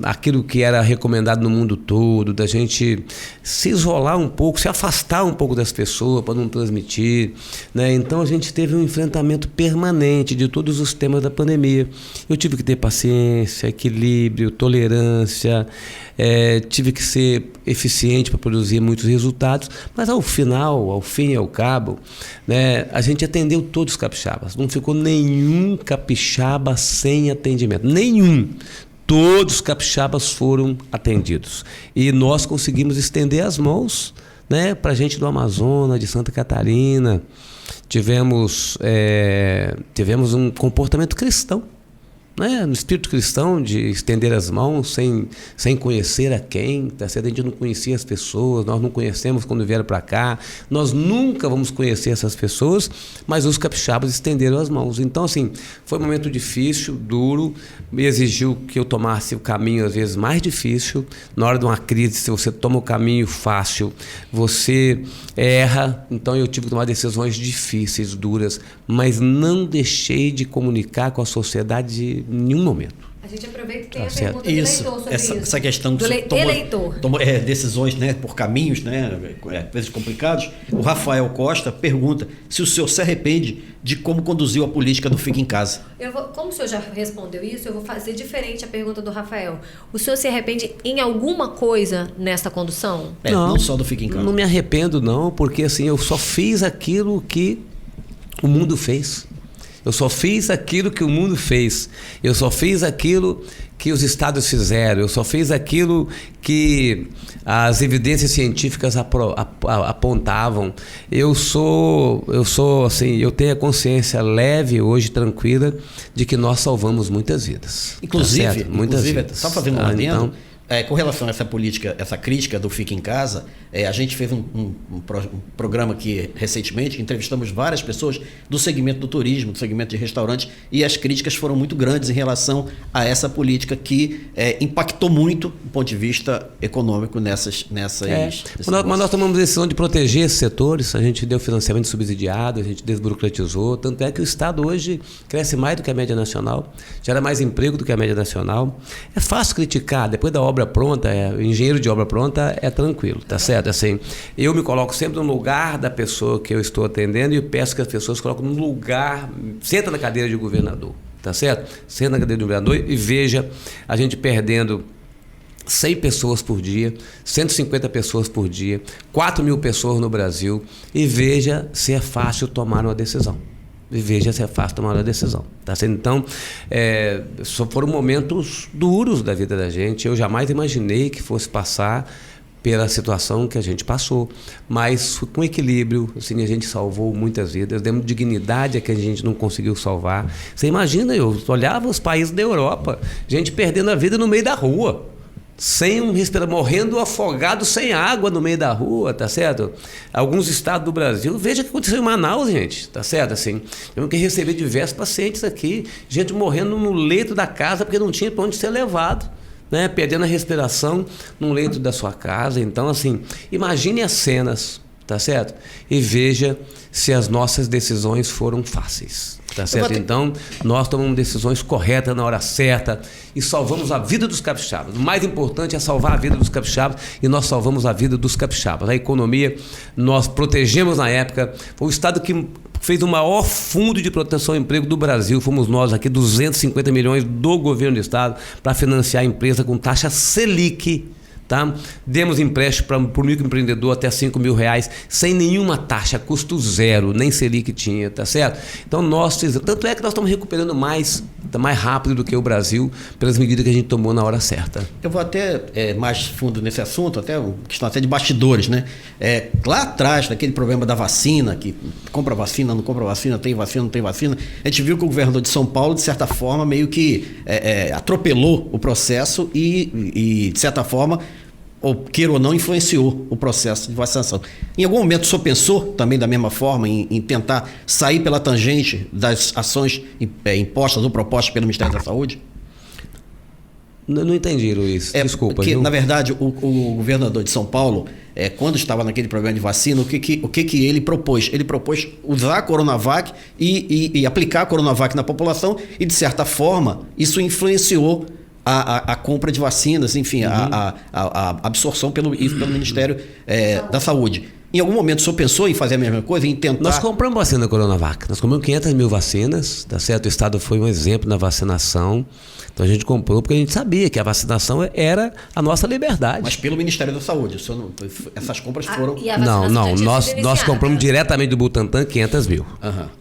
aquilo que era recomendado no mundo todo, da gente se isolar um pouco, se afastar um pouco das pessoas para não transmitir, né? Então a gente teve um enfrentamento permanente de todos os temas da pandemia. Eu tive que ter paciência, equilíbrio, tolerância, tive que ser eficiente para produzir muitos resultados, mas ao fim e ao cabo, né, a gente atendeu todos os capixabas, não ficou nenhum capixaba sem atendimento, nenhum. Todos os capixabas foram atendidos e nós conseguimos estender as mãos, né, para a gente do Amazonas, de Santa Catarina. Tivemos um comportamento cristão, né, no espírito cristão, de estender as mãos sem conhecer a quem, tá certo? A gente não conhecia as pessoas, nós não conhecemos quando vieram para cá, nós nunca vamos conhecer essas pessoas, mas os capixabas estenderam as mãos. Então, assim, foi um momento difícil, duro, me exigiu que eu tomasse o caminho, às vezes, mais difícil. Na hora de uma crise, se você toma o caminho fácil, você erra. Então, eu tive que tomar decisões difíceis, duras, mas não deixei de comunicar com a sociedade em nenhum momento. A gente aproveita e tem a pergunta do eleitor sobre isso. Essa questão do eleitor. Decisões, né, por caminhos, né, às vezes complicados. O Rafael Costa pergunta se o senhor se arrepende de como conduziu a política do Fica em Casa. Como o senhor já respondeu isso, eu vou fazer diferente a pergunta do Rafael. O senhor se arrepende em alguma coisa nesta condução? Não só do Fica em Casa. Não me arrependo não, porque assim, eu só fiz aquilo que o mundo fez. Eu só fiz aquilo que o mundo fez. Eu só fiz aquilo que os estados fizeram. Eu só fiz aquilo que as evidências científicas apontavam. Eu tenho a consciência leve hoje, tranquila, de que nós salvamos muitas vidas. Inclusive, tá muitas vidas. só fazendo um adendo, com relação a essa política, essa crítica do Fica em Casa, a gente fez um programa aqui recentemente, que entrevistamos várias pessoas do segmento do turismo, do segmento de restaurantes, e as críticas foram muito grandes em relação a essa política que impactou muito do ponto de vista econômico nessas. Mas nós tomamos a decisão de proteger esses setores, a gente deu financiamento subsidiado, a gente desburocratizou, tanto é que o Estado hoje cresce mais do que a média nacional, gera mais emprego do que a média nacional. É fácil criticar, depois da obra pronta, engenheiro de obra pronta é tranquilo, tá certo? Assim, eu me coloco sempre no lugar da pessoa que eu estou atendendo e peço que as pessoas se coloquem no lugar, senta na cadeira de governador, tá certo? Senta na cadeira de governador e veja a gente perdendo 100 pessoas por dia, 150 pessoas por dia, 4.000 pessoas no Brasil e veja se é fácil tomar uma decisão. E veja se é fácil tomar uma decisão. Tá? Então, só foram momentos duros da vida da gente. Eu jamais imaginei que fosse passar pela situação que a gente passou. Mas com equilíbrio, assim, a gente salvou muitas vidas, demos dignidade a que a gente não conseguiu salvar. Você imagina, eu olhava os países da Europa, gente perdendo a vida no meio da rua. sem um respirador, morrendo afogado sem água no meio da rua, tá certo? Alguns estados do Brasil, veja o que aconteceu em Manaus, gente, tá certo? Assim, eu que receber diversos pacientes aqui, gente morrendo no leito da casa porque não tinha para onde ser levado, né? Perdendo a respiração no leito da sua casa. Então, assim, imagine as cenas, tá certo? E veja se as nossas decisões foram fáceis. Tá certo? Então, nós tomamos decisões corretas na hora certa e salvamos a vida dos capixabas. O mais importante é salvar a vida dos capixabas e nós salvamos a vida dos capixabas. A economia, nós protegemos na época. Foi o estado que fez o maior fundo de proteção ao emprego do Brasil. Fomos nós aqui, 250 milhões do governo do estado para financiar a empresa com taxa Selic. Tá? Demos empréstimo para o microempreendedor até R$5.000 sem nenhuma taxa, custo zero, nem Selic tinha, tá certo? Então tanto é que nós estamos recuperando mais rápido do que o Brasil pelas medidas que a gente tomou na hora certa. Eu vou até mais fundo nesse assunto, até questão até de bastidores, né? Lá atrás, daquele problema da vacina, que compra vacina, não compra vacina, tem vacina, não tem vacina, a gente viu que o governador de São Paulo, de certa forma, meio que atropelou o processo e de certa forma, ou queira ou não, influenciou o processo de vacinação. Em algum momento o senhor pensou também da mesma forma em tentar sair pela tangente das ações impostas ou propostas pelo Ministério da Saúde? Não entendi, Luiz. Desculpa. Porque, viu? na verdade, o governador de São Paulo, quando estava naquele problema de vacina, o que ele propôs? Ele propôs usar a Coronavac e aplicar a Coronavac na população e, de certa forma, isso influenciou a compra de vacinas, enfim, a absorção pelo Ministério da Saúde. Em algum momento o senhor pensou em fazer a mesma coisa, em tentar... Nós compramos vacina Coronavac, nós compramos 500 mil vacinas, tá certo? O estado foi um exemplo na vacinação, então a gente comprou porque a gente sabia que a vacinação era a nossa liberdade. Mas pelo Ministério da Saúde, essas compras foram... Não, nós compramos diretamente do Butantan 500 mil.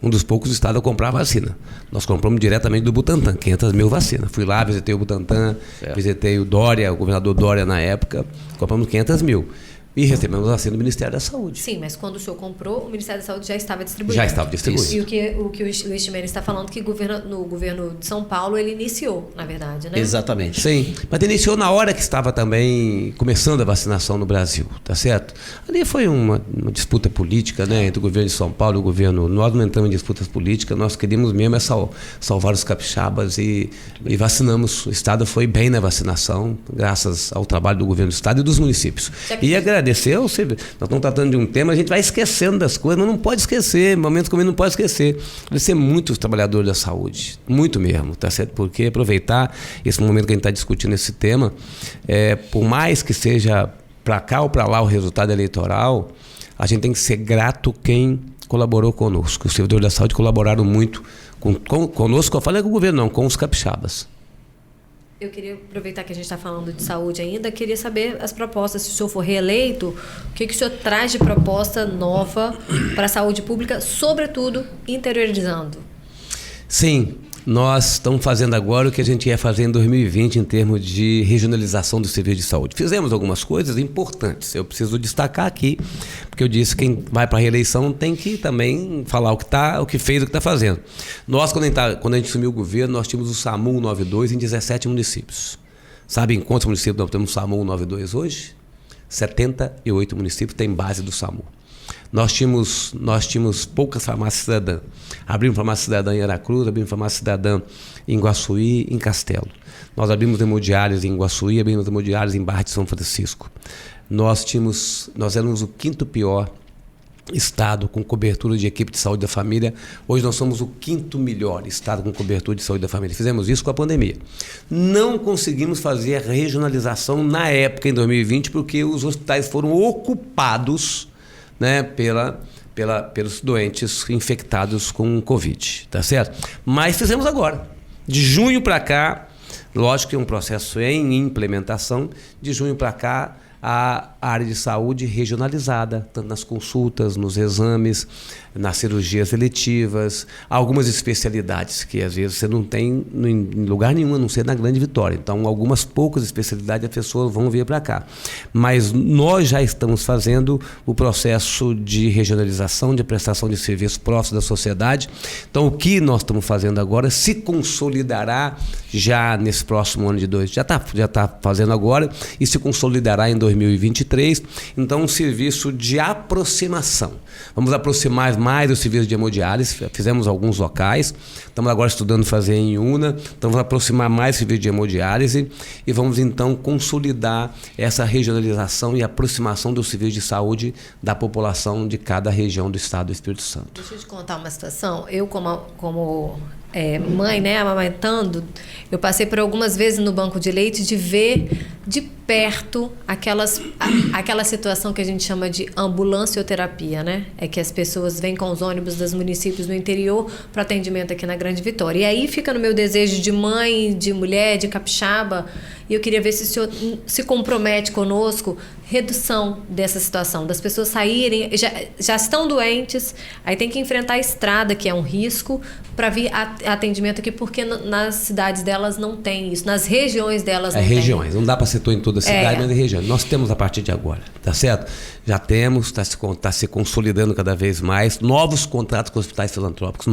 Um dos poucos estados a comprar vacina. Nós compramos diretamente do Butantan, 500 mil vacinas. Fui lá, visitei o Butantan, visitei o Dória, o governador Dória na época, compramos 500 mil. E recebemos a vacina do Ministério da Saúde. Sim, mas quando o senhor comprou, o Ministério da Saúde já estava distribuindo. Já estava distribuindo. E o que o Luiz Chimenez está falando, que no governo de São Paulo ele iniciou, na verdade, né? Exatamente. Sim, mas iniciou na hora que estava também começando a vacinação no Brasil, tá certo? Ali foi uma disputa política, né, entre o governo de São Paulo e o governo. Nós não entramos em disputas políticas, nós queríamos mesmo salvar os capixabas e vacinamos. O estado foi bem na vacinação, graças ao trabalho do governo do estado e dos municípios. E agradecer, nós estamos tratando de um tema, a gente vai esquecendo das coisas, mas não pode esquecer, momentos como ele não pode esquecer. Agradecer muito os trabalhadores da saúde, muito mesmo, tá certo? Porque aproveitar esse momento que a gente está discutindo esse tema, por mais que seja para cá ou para lá o resultado eleitoral, a gente tem que ser grato quem colaborou conosco. Os servidores da saúde colaboraram muito conosco, eu falei com o governo, não, com os capixabas. Eu queria aproveitar que a gente está falando de saúde ainda, queria saber as propostas, se o senhor for reeleito, o que o senhor traz de proposta nova para a saúde pública, sobretudo interiorizando? Sim, nós estamos fazendo agora o que a gente ia fazer em 2020 em termos de regionalização do serviço de saúde. Fizemos algumas coisas importantes, eu preciso destacar aqui, porque eu disse que quem vai para a reeleição tem que também falar o que fez, o que está fazendo. Nós, quando a gente assumiu o governo, nós tínhamos o SAMU 192 em 17 municípios. Sabe em quantos municípios nós temos o SAMU 192 hoje? 78 municípios têm base do SAMU. Nós tínhamos poucas farmácias cidadãs. Abrimos farmácia cidadã em Aracruz, abrimos farmácia cidadã em Guaçuí, em Castelo. Nós abrimos hemodiálise em Guaçuí, abrimos hemodiálise em Barra de São Francisco. Nós éramos o 5º pior estado com cobertura de equipe de saúde da família. Hoje nós somos o 5º melhor estado com cobertura de saúde da família. Fizemos isso com a pandemia. Não conseguimos fazer a regionalização na época, em 2020, porque os hospitais foram ocupados, né, pelos doentes infectados com Covid, tá certo? Mas fizemos agora. De junho para cá, lógico que é um processo em implementação, de junho para cá, a área de saúde regionalizada, tanto nas consultas, nos exames, nas cirurgias eletivas, algumas especialidades que às vezes você não tem em lugar nenhum, a não ser na Grande Vitória. Então, algumas poucas especialidades as pessoas vão vir para cá. Mas nós já estamos fazendo o processo de regionalização, de prestação de serviço próximo da sociedade. Então, o que nós estamos fazendo agora se consolidará já nesse próximo ano de já está fazendo agora e se consolidará em 2023. Então, um serviço de aproximação. Vamos aproximar mais o serviço de hemodiálise, fizemos alguns locais, estamos agora estudando fazer em Una, então vamos aproximar mais o serviço de hemodiálise e vamos então consolidar essa regionalização e aproximação do serviço de saúde da população de cada região do estado do Espírito Santo. Deixa eu te contar uma situação. Eu, como mãe, né, amamentando, eu passei por algumas vezes no banco de leite de ver de perto aquela situação que a gente chama de ambulancioterapia, né? É que as pessoas vêm com os ônibus dos municípios do interior para atendimento aqui na Grande Vitória. E aí fica no meu desejo de mãe, de mulher, de capixaba, e eu queria ver se o senhor se compromete conosco, redução dessa situação, das pessoas saírem, já estão doentes, aí tem que enfrentar a estrada, que é um risco, para vir atendimento aqui, porque nas cidades delas não tem isso, nas regiões delas não tem. Regiões, não dá para setor em toda a cidade, mas em região. Nós temos a partir de agora, tá certo? Já temos, está se consolidando cada vez mais, novos contratos com hospitais filantrópicos,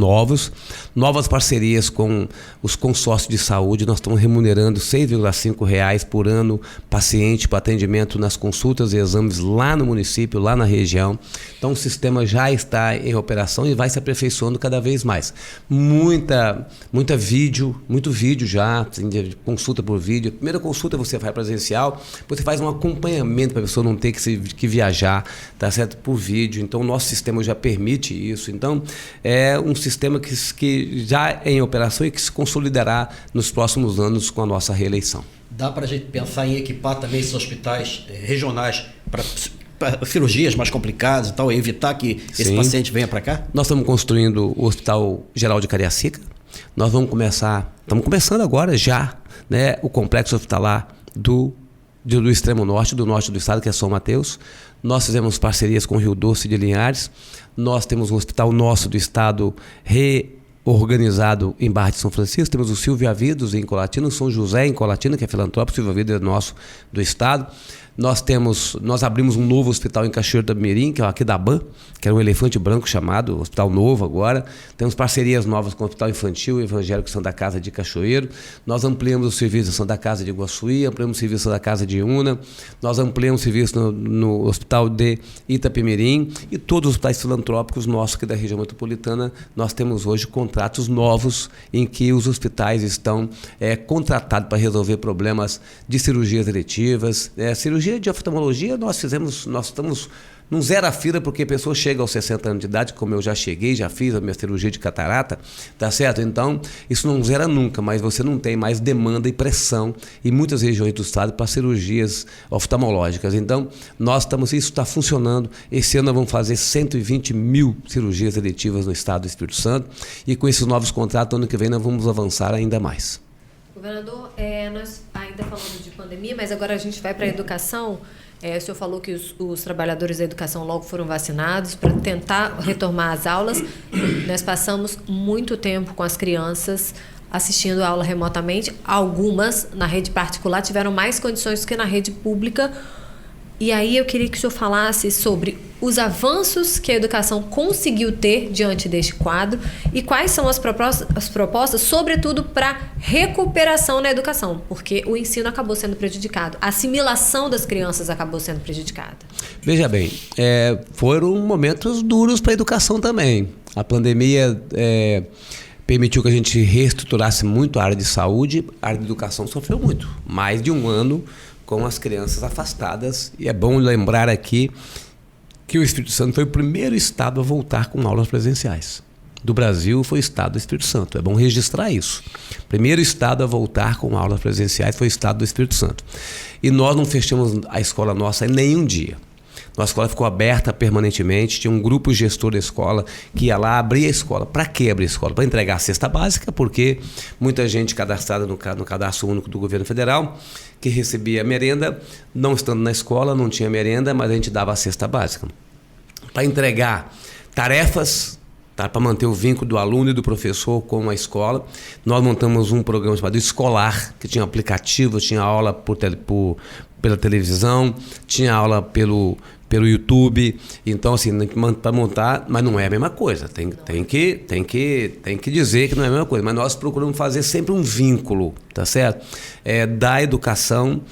novas parcerias com os consórcios de saúde, nós estamos remunerando R$ 6,5 por ano paciente para atendimento nas consultas e exames lá no município, lá na região. Então o sistema já está em operação e vai se aperfeiçoando cada vez mais. Muito vídeo já, assim, de consulta por vídeo. A primeira consulta você faz presencial, você faz um acompanhamento para a pessoa não ter que viajar, tá certo? Por vídeo. Então o nosso sistema já permite isso. Então é um sistema que já é em operação e que se consolidará nos próximos anos com a nossa reeleição. Dá para a gente pensar em equipar também esses hospitais regionais para cirurgias mais complicadas e tal, e evitar que esse paciente venha para cá? Nós estamos construindo o Hospital Geral de Cariacica. Nós estamos começando agora já, né, o complexo hospitalar do extremo norte, do norte do estado, que é São Mateus. Nós fizemos parcerias com o Rio Doce de Linhares. Nós temos um hospital nosso do estado organizado em Barra de São Francisco, temos o Silvio Avidos em Colatina, o São José em Colatina, que é filantrópico, o Silvio Avidos é nosso do estado. Nós abrimos um novo hospital em Cachoeiro da Mirim, que é o Aquidabã, que era um elefante branco chamado, hospital novo agora. Temos parcerias novas com o Hospital Infantil e Evangélico Santa Casa de Cachoeiro. Nós ampliamos o serviço da Santa Casa de Iguaçuí, ampliamos o serviço da Casa de Una, nós ampliamos o serviço no Hospital de Itapemirim e todos os hospitais filantrópicos nossos aqui da região metropolitana. Nós temos hoje contratos novos em que os hospitais estão contratados para resolver problemas de cirurgias eletivas, cirurgia de oftalmologia. Nós estamos num zero a fila, porque a pessoa chega aos 60 anos de idade, como eu já cheguei, já fiz a minha cirurgia de catarata, tá certo? Então, isso não zera nunca, mas você não tem mais demanda e pressão em muitas regiões do estado para cirurgias oftalmológicas. Então, isso está funcionando. Esse ano nós vamos fazer 120 mil cirurgias eletivas no estado do Espírito Santo, e com esses novos contratos, ano que vem nós vamos avançar ainda mais. Governador, nós ainda falando de pandemia, mas agora a gente vai para a educação. O senhor falou que os trabalhadores da educação logo foram vacinados para tentar retomar as aulas. Nós passamos muito tempo com as crianças assistindo a aula remotamente. Algumas, na rede particular, tiveram mais condições que na rede pública. E aí eu queria que o senhor falasse sobre os avanços que a educação conseguiu ter diante deste quadro e quais são as propostas, sobretudo para recuperação na educação, porque o ensino acabou sendo prejudicado, a assimilação das crianças acabou sendo prejudicada. Veja bem, foram momentos duros para a educação também. A pandemia permitiu que a gente reestruturasse muito a área de saúde, a área de educação sofreu muito, mais de um ano com as crianças afastadas, e é bom lembrar aqui que o Espírito Santo foi o primeiro estado a voltar com aulas presenciais. Do Brasil foi o estado do Espírito Santo, é bom registrar isso. Primeiro estado a voltar com aulas presenciais foi o estado do Espírito Santo. E nós não fechamos a escola nossa em nenhum dia. Nossa escola ficou aberta permanentemente, tinha um grupo gestor da escola que ia lá, abria a escola. Para que abrir a escola? Para entregar a cesta básica, porque muita gente cadastrada no cadastro único do governo federal, que recebia merenda, não estando na escola, não tinha merenda, mas a gente dava a cesta básica. Para entregar tarefas, tá, para manter o vínculo do aluno e do professor com a escola, nós montamos um programa chamado Escolar, que tinha aplicativo, tinha aula pela televisão, tinha aula pelo YouTube. Então, assim, para montar, mas não é a mesma coisa. Tem que dizer que não é a mesma coisa. Mas nós procuramos fazer sempre um vínculo, tá certo? Da educação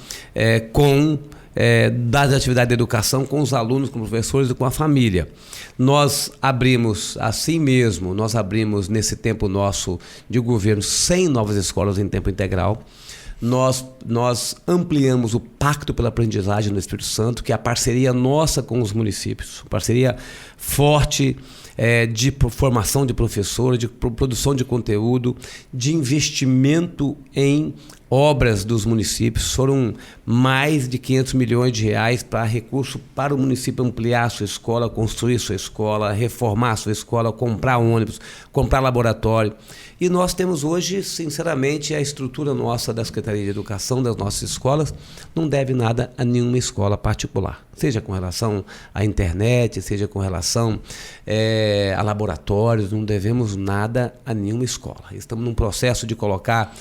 das atividades de educação com os alunos, com os professores e com a família. Nós abrimos nesse tempo nosso de governo 100 novas escolas em tempo integral. Nós ampliamos o Pacto pela Aprendizagem no Espírito Santo, que é a parceria nossa com os municípios, parceria forte de formação de professores, de produção de conteúdo, de investimento em obras dos municípios. Foram mais de 500 milhões de reais para recurso para o município ampliar a sua escola, construir sua escola, reformar a sua escola, comprar ônibus, comprar laboratório. E nós temos hoje, sinceramente, a estrutura nossa da Secretaria de Educação, das nossas escolas, não deve nada a nenhuma escola particular. Seja com relação à internet, seja com relação a laboratórios, não devemos nada a nenhuma escola. Estamos num processo de colocar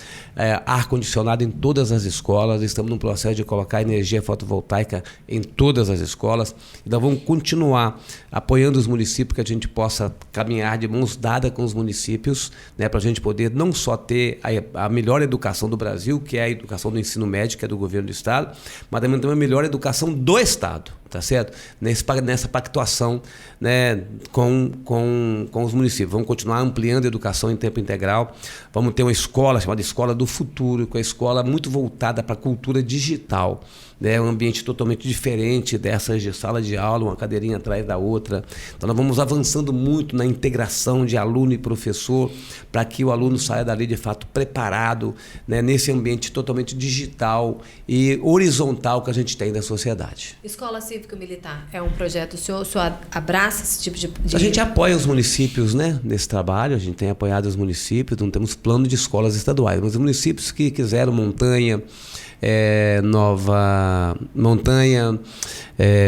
ar-condicionado em todas as escolas, estamos num processo de colocar energia fotovoltaica em todas as escolas. Então vamos continuar apoiando os municípios, que a gente possa caminhar de mãos dadas com os municípios, né, para a gente poder não só ter a melhor educação do Brasil, que é a educação do ensino médio, que é do governo do Estado, mas também ter a melhor educação do Estado. Tá certo? Nessa pactuação, né, com os municípios. Vamos continuar ampliando a educação em tempo integral. Vamos ter uma escola chamada Escola do Futuro, com a escola muito voltada para a cultura digital. Um ambiente totalmente diferente dessas de sala de aula, uma cadeirinha atrás da outra. Então nós vamos avançando muito na integração de aluno e professor, para que o aluno saia dali de fato preparado, né, nesse ambiente totalmente digital e horizontal que a gente tem da sociedade. Escola Cívico-Militar é um projeto, o senhor abraça esse tipo de... A gente apoia os municípios, né, nesse trabalho, a gente tem apoiado os municípios, não temos plano de escolas estaduais, mas os municípios que quiseram Montanha, Nova Montanha,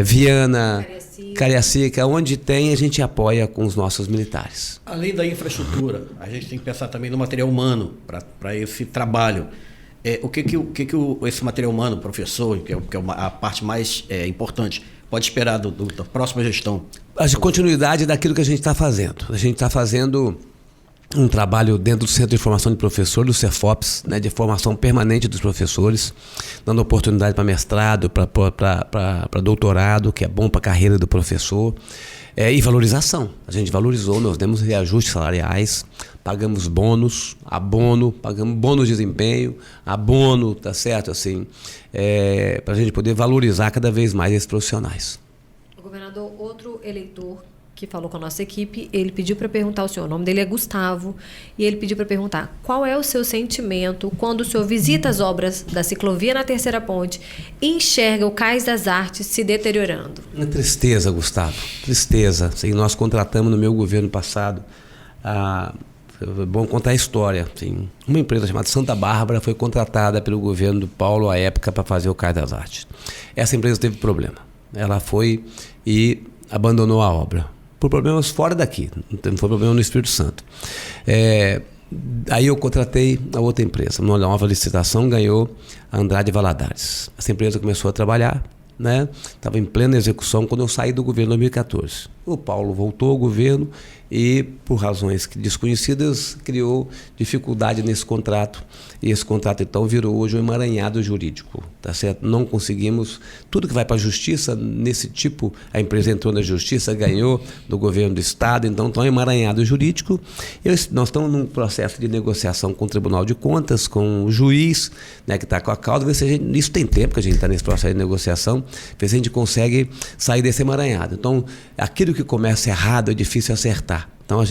Viana, Cariacica, onde tem, a gente apoia com os nossos militares. Além da infraestrutura, a gente tem que pensar também no material humano para esse trabalho. Esse material humano, professor, que é a parte mais importante, pode esperar da próxima gestão? A continuidade daquilo que a gente está fazendo. A gente está fazendo um trabalho dentro do Centro de Formação de Professor, do CEFOPS, né, de formação permanente dos professores, dando oportunidade para mestrado, para doutorado, que é bom para a carreira do professor, e valorização. A gente valorizou, nós demos reajustes salariais, pagamos bônus, abono, pagamos bônus de desempenho, abono, tá certo, assim, para a gente poder valorizar cada vez mais esses profissionais. Governador, outro eleitor que falou com a nossa equipe, ele pediu para perguntar ao senhor, o nome dele é Gustavo, e ele pediu para perguntar qual é o seu sentimento quando o senhor visita as obras da ciclovia na Terceira Ponte e enxerga o Cais das Artes se deteriorando. Uma tristeza, Gustavo, tristeza. Assim, nós contratamos no meu governo passado, é bom contar a história. Assim, uma empresa chamada Santa Bárbara foi contratada pelo governo do Paulo à época para fazer o Cais das Artes. Essa empresa teve problema. Ela foi e abandonou a obra. Por problemas fora daqui, não foi problema no Espírito Santo. Aí eu contratei a outra empresa, numa nova licitação ganhou a Andrade Valadares. Essa empresa começou a trabalhar, né? Estava em plena execução quando eu saí do governo em 2014. O Paulo voltou ao governo e, por razões desconhecidas, criou dificuldade nesse contrato. E esse contrato, então, virou hoje um emaranhado jurídico, tá certo? Não conseguimos, tudo que vai para a justiça, nesse tipo, a empresa entrou na justiça, ganhou do governo do Estado, então está um emaranhado jurídico. Nós estamos num processo de negociação com o Tribunal de Contas, com o juiz, né, que está com a causa, ver se isso tem tempo que a gente está nesse processo de negociação, ver se a gente consegue sair desse emaranhado. Então, aquilo que começa errado é difícil acertar. Então,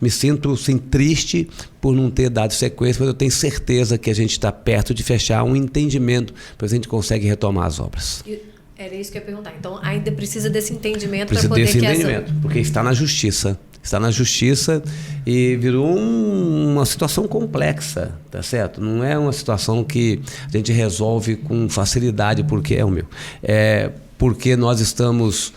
me sinto sim, triste por não ter dado sequência, mas eu tenho certeza que a gente está perto de fechar um entendimento para a gente conseguir retomar as obras. Era isso que eu ia perguntar. Então, ainda precisa desse entendimento para Precisa poder desse que entendimento, porque está na justiça. Está na justiça e virou uma situação complexa, tá certo? Não é uma situação que a gente resolve com facilidade, porque porque nós estamos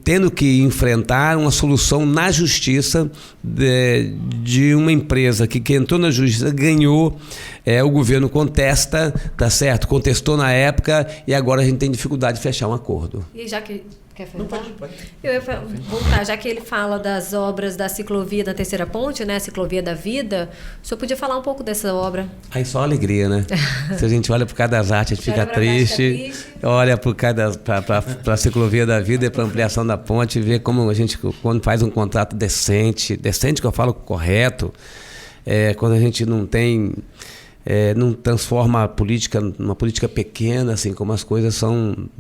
tendo que enfrentar uma solução na justiça de uma empresa que entrou na justiça, ganhou, o governo contesta, tá certo? Contestou na época e agora a gente tem dificuldade de fechar um acordo. E já que... Quer Não, falar? pode. Eu ia voltar, já que ele fala das obras da ciclovia da Terceira Ponte, né? A Ciclovia da Vida, o senhor podia falar um pouco dessa obra? Aí só alegria, né? Se a gente olha por cada das artes, a gente fica triste. Olha para a Ciclovia da Vida e para a ampliação da ponte, vê como a gente, quando faz um contrato decente que eu falo correto, quando a gente não transforma a política numa política pequena, assim como as coisas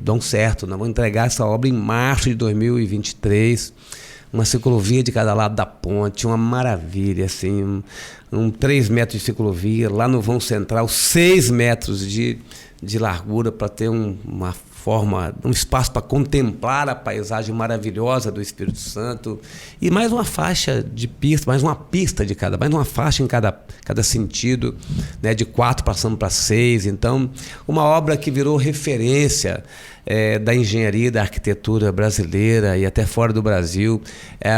dão certo. Nós vamos entregar essa obra em março de 2023, uma ciclovia de cada lado da ponte, uma maravilha, assim, 3 metros de ciclovia, lá no vão central, 6 metros de largura para ter um espaço para contemplar a paisagem maravilhosa do Espírito Santo e mais uma faixa de pista, mais uma faixa em cada sentido, né, de 4 passando para 6. Então, uma obra que virou referência da engenharia e da arquitetura brasileira e até fora do Brasil.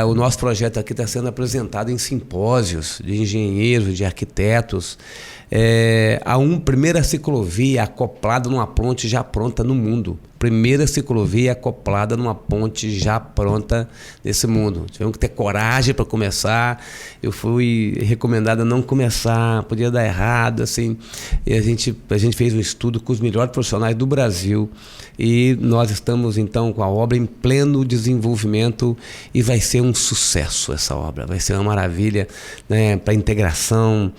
O nosso projeto aqui está sendo apresentado em simpósios de engenheiros, de arquitetos. A primeira ciclovia acoplada numa ponte já pronta no mundo. Primeira ciclovia acoplada numa ponte já pronta nesse mundo. Tivemos que ter coragem para começar. Eu fui recomendado a não começar, podia dar errado, assim. E a gente fez um estudo com os melhores profissionais do Brasil e nós estamos então com a obra em pleno desenvolvimento e vai ser um sucesso essa obra. Vai ser uma maravilha, né, para a integração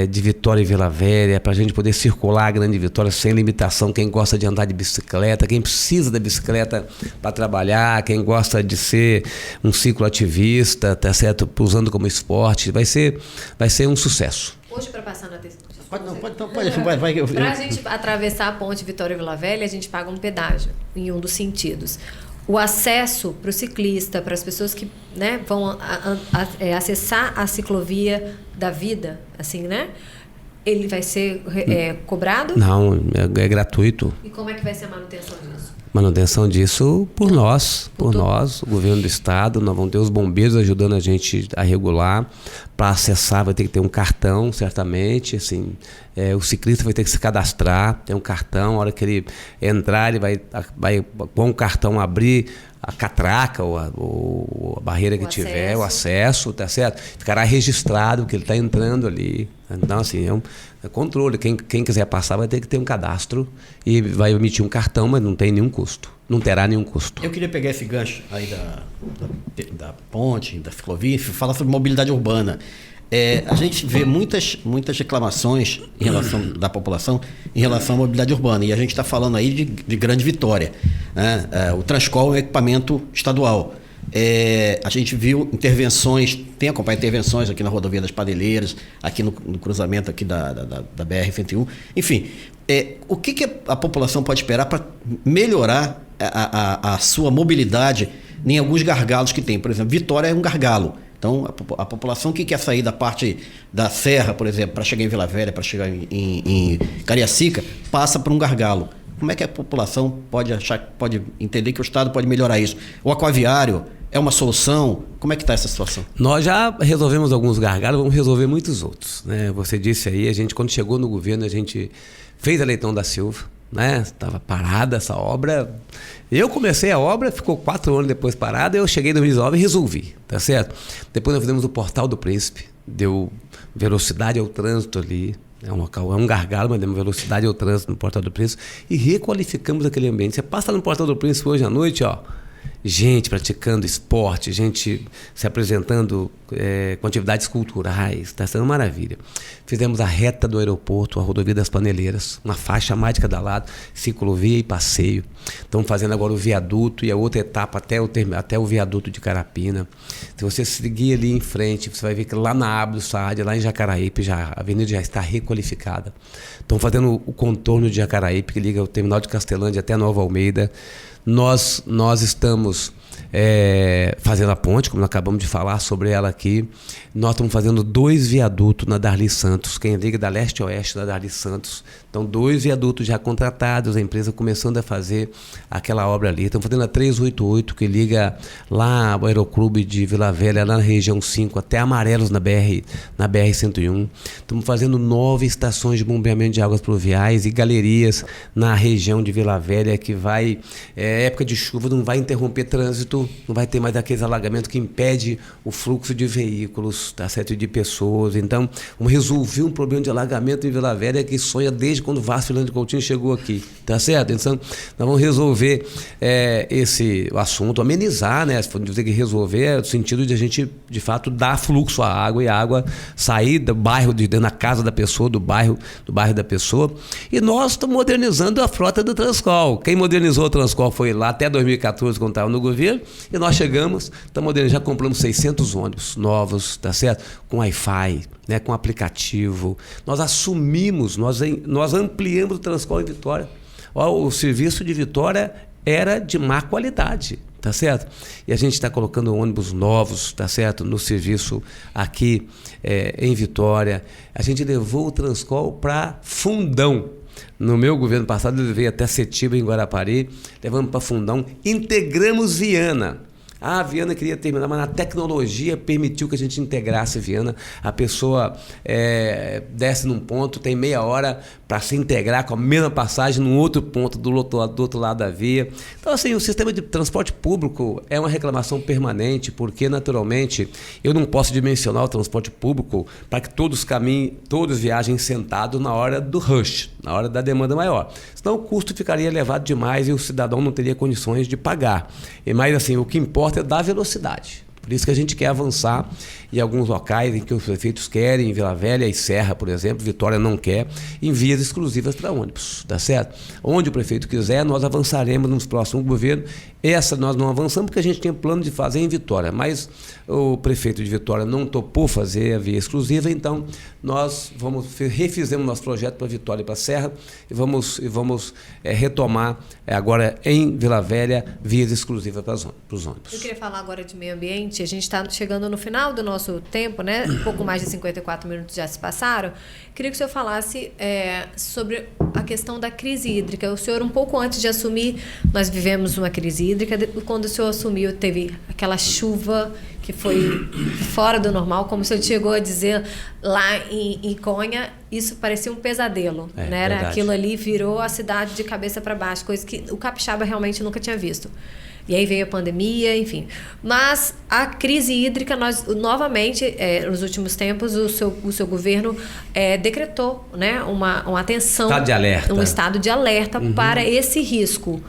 de Vitória e Vila Velha, para a gente poder circular a Grande Vitória sem limitação. Quem gosta de andar de bicicleta, quem precisa da bicicleta para trabalhar, quem gosta de ser um cicloativista, tá certo? Usando como esporte, vai ser um sucesso. Hoje, para passar na terceira... Pode. Para a gente atravessar a ponte Vitória e Vila Velha, a gente paga um pedágio em um dos sentidos. O acesso para o ciclista, para as pessoas que, né, vão acessar a ciclovia da vida, assim, né? Ele vai ser cobrado? Não, é gratuito. E como é que vai ser a manutenção disso? Manutenção disso por nós, o governo do estado. Nós vamos ter os bombeiros ajudando a gente a regular. Para acessar vai ter que ter um cartão, certamente, assim, o ciclista vai ter que se cadastrar, tem um cartão, a hora que ele entrar, ele vai com o cartão abrir a catraca ou a barreira que tiver, o acesso, tá certo? Ficará registrado que ele está entrando ali. Então, assim, é controle. Quem quiser passar vai ter que ter um cadastro e vai emitir um cartão, mas não tem nenhum custo. Não terá nenhum custo. Eu queria pegar esse gancho aí da ponte, da ciclovia, e falar sobre mobilidade urbana. A gente vê muitas reclamações da população em relação à mobilidade urbana. E a gente está falando aí de Grande Vitória, né? O Transcol é um equipamento estadual. A gente viu tem acompanhado intervenções aqui na rodovia das Padeleiras, aqui no cruzamento aqui da BR-101. Enfim, o que a população pode esperar para melhorar a sua mobilidade em alguns gargalos que tem? Por exemplo, Vitória é um gargalo. Então, a população que quer sair da parte da serra, por exemplo, para chegar em Vila Velha, para chegar em Cariacica, passa por um gargalo. Como é que a população pode entender que o Estado pode melhorar isso? O aquaviário é uma solução? Como é que está essa situação? Nós já resolvemos alguns gargalos, vamos resolver muitos outros, né? Você disse aí, quando chegou no governo, a gente fez a Leitão da Silva, né? Estava parada essa obra. Eu comecei a obra, ficou 4 anos depois parada, eu cheguei em 2019 e resolvi, tá certo? Depois nós fizemos o Portal do Príncipe, deu velocidade ao trânsito ali. É um gargalo, mas demos velocidade ao trânsito no Portal do Príncipe e requalificamos aquele ambiente. Você passa no Portal do Príncipe hoje à noite, ó, gente praticando esporte, gente se apresentando com atividades culturais, está sendo uma maravilha. Fizemos a reta do aeroporto, a rodovia das Paneleiras, uma faixa mais de cada lado, ciclovia e passeio. Estamos fazendo agora o viaduto e a outra etapa até o viaduto de Carapina. Se você seguir ali em frente, você vai ver que lá na Abdo Saad, lá em Jacaraípe, a avenida já está requalificada. Estamos fazendo o contorno de Jacaraípe, que liga o terminal de Castelândia até Nova Almeida. Nós estamos fazendo a ponte, como nós acabamos de falar sobre ela aqui. Nós estamos fazendo 2 viadutos na Darli Santos, quem liga da leste a oeste da Darli Santos. Então, 2 viadutos já contratados, a empresa começando a fazer aquela obra ali. Estamos fazendo a 388, que liga lá ao Aeroclube de Vila Velha, lá na região 5, até Amarelos, na BR-101. Estamos fazendo 9 estações de bombeamento de águas pluviais e galerias na região de Vila Velha, que vai, época de chuva, não vai interromper trânsito, não vai ter mais aqueles alagamentos que impede o fluxo de veículos, tá certo? De pessoas. Então, vamos resolver um problema de alagamento em Vila Velha que sonha desde quando Vasco Fernando Coutinho chegou aqui, tá certo? Então, nós vamos resolver esse assunto, amenizar, né? Se for dizer que resolver, é no sentido de a gente, de fato, dar fluxo à água e a água sair do bairro, de dentro da casa da pessoa, do bairro da pessoa. E nós estamos modernizando a frota do Transcol. Quem modernizou o Transcol foi lá até 2014, quando estava no governo, e nós chegamos, já compramos 600 ônibus novos, tá certo? Com Wi-Fi, né? Com aplicativo. Nós assumimos, nós ampliamos o Transcol em Vitória. O serviço de Vitória era de má qualidade, tá certo? E a gente está colocando ônibus novos, tá certo? No serviço aqui em Vitória. A gente levou o Transcol para Fundão. No meu governo passado, eu levei até Setiba, em Guarapari, levamos para Fundão, integramos Viana. A Viana queria terminar, mas a tecnologia permitiu que a gente integrasse Viana. A pessoa desce num ponto, tem meia hora para se integrar com a mesma passagem num outro ponto do outro lado da via. Então, assim, o sistema de transporte público é uma reclamação permanente, porque, naturalmente, eu não posso dimensionar o transporte público para que todos viajem sentados na hora do rush, na hora da demanda maior. Senão o custo ficaria elevado demais e o cidadão não teria condições de pagar. Mas, assim, o que importa é dar velocidade. Por isso que a gente quer avançar em alguns locais em que os prefeitos querem, em Vila Velha e Serra, por exemplo, Vitória não quer, em vias exclusivas para ônibus, tá certo? Onde o prefeito quiser, nós avançaremos nos próximos governos. Essa nós não avançamos porque a gente tinha plano de fazer em Vitória, mas o prefeito de Vitória não topou fazer a via exclusiva, então nós refizemos nosso projeto para Vitória e para Serra e vamos retomar agora em Vila Velha vias exclusivas para os ônibus. Eu queria falar agora de meio ambiente. A gente está chegando no final do nosso tempo, né? Um pouco mais de 54 minutos já se passaram. Queria que o senhor falasse sobre a questão da crise hídrica. O senhor, um pouco antes de assumir, nós vivemos uma crise hídrica. Quando o senhor assumiu, teve aquela chuva que foi fora do normal, como o senhor chegou a dizer lá em Conha, isso parecia um pesadelo, né? Aquilo ali virou a cidade de cabeça para baixo, coisa que o capixaba realmente nunca tinha visto. E aí veio a pandemia, enfim. Mas a crise hídrica, nós novamente, nos últimos tempos, o seu governo decretou, né, uma atenção, estado de alerta. Um estado de alerta para esse risco.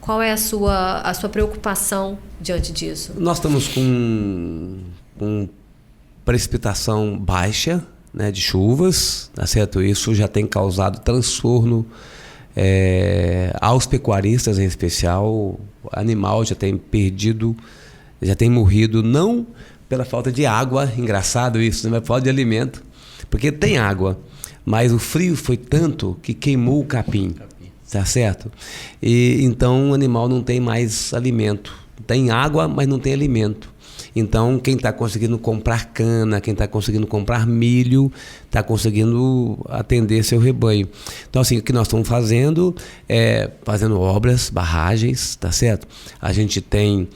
Qual é a sua preocupação diante disso? Nós estamos com precipitação baixa, né, de chuvas, tá certo? Isso já tem causado transtorno aos pecuaristas, em especial. O animal já tem morrido, não pela falta de água, engraçado isso, né? Mas por falta de alimento, porque tem água, mas o frio foi tanto que queimou o capim. Tá certo? E então o animal não tem mais alimento. Tem água, mas não tem alimento. Então, quem está conseguindo comprar cana, quem está conseguindo comprar milho, está conseguindo atender seu rebanho. Então, assim, o que nós estamos fazendo é fazendo obras, barragens, tá certo? A gente tem,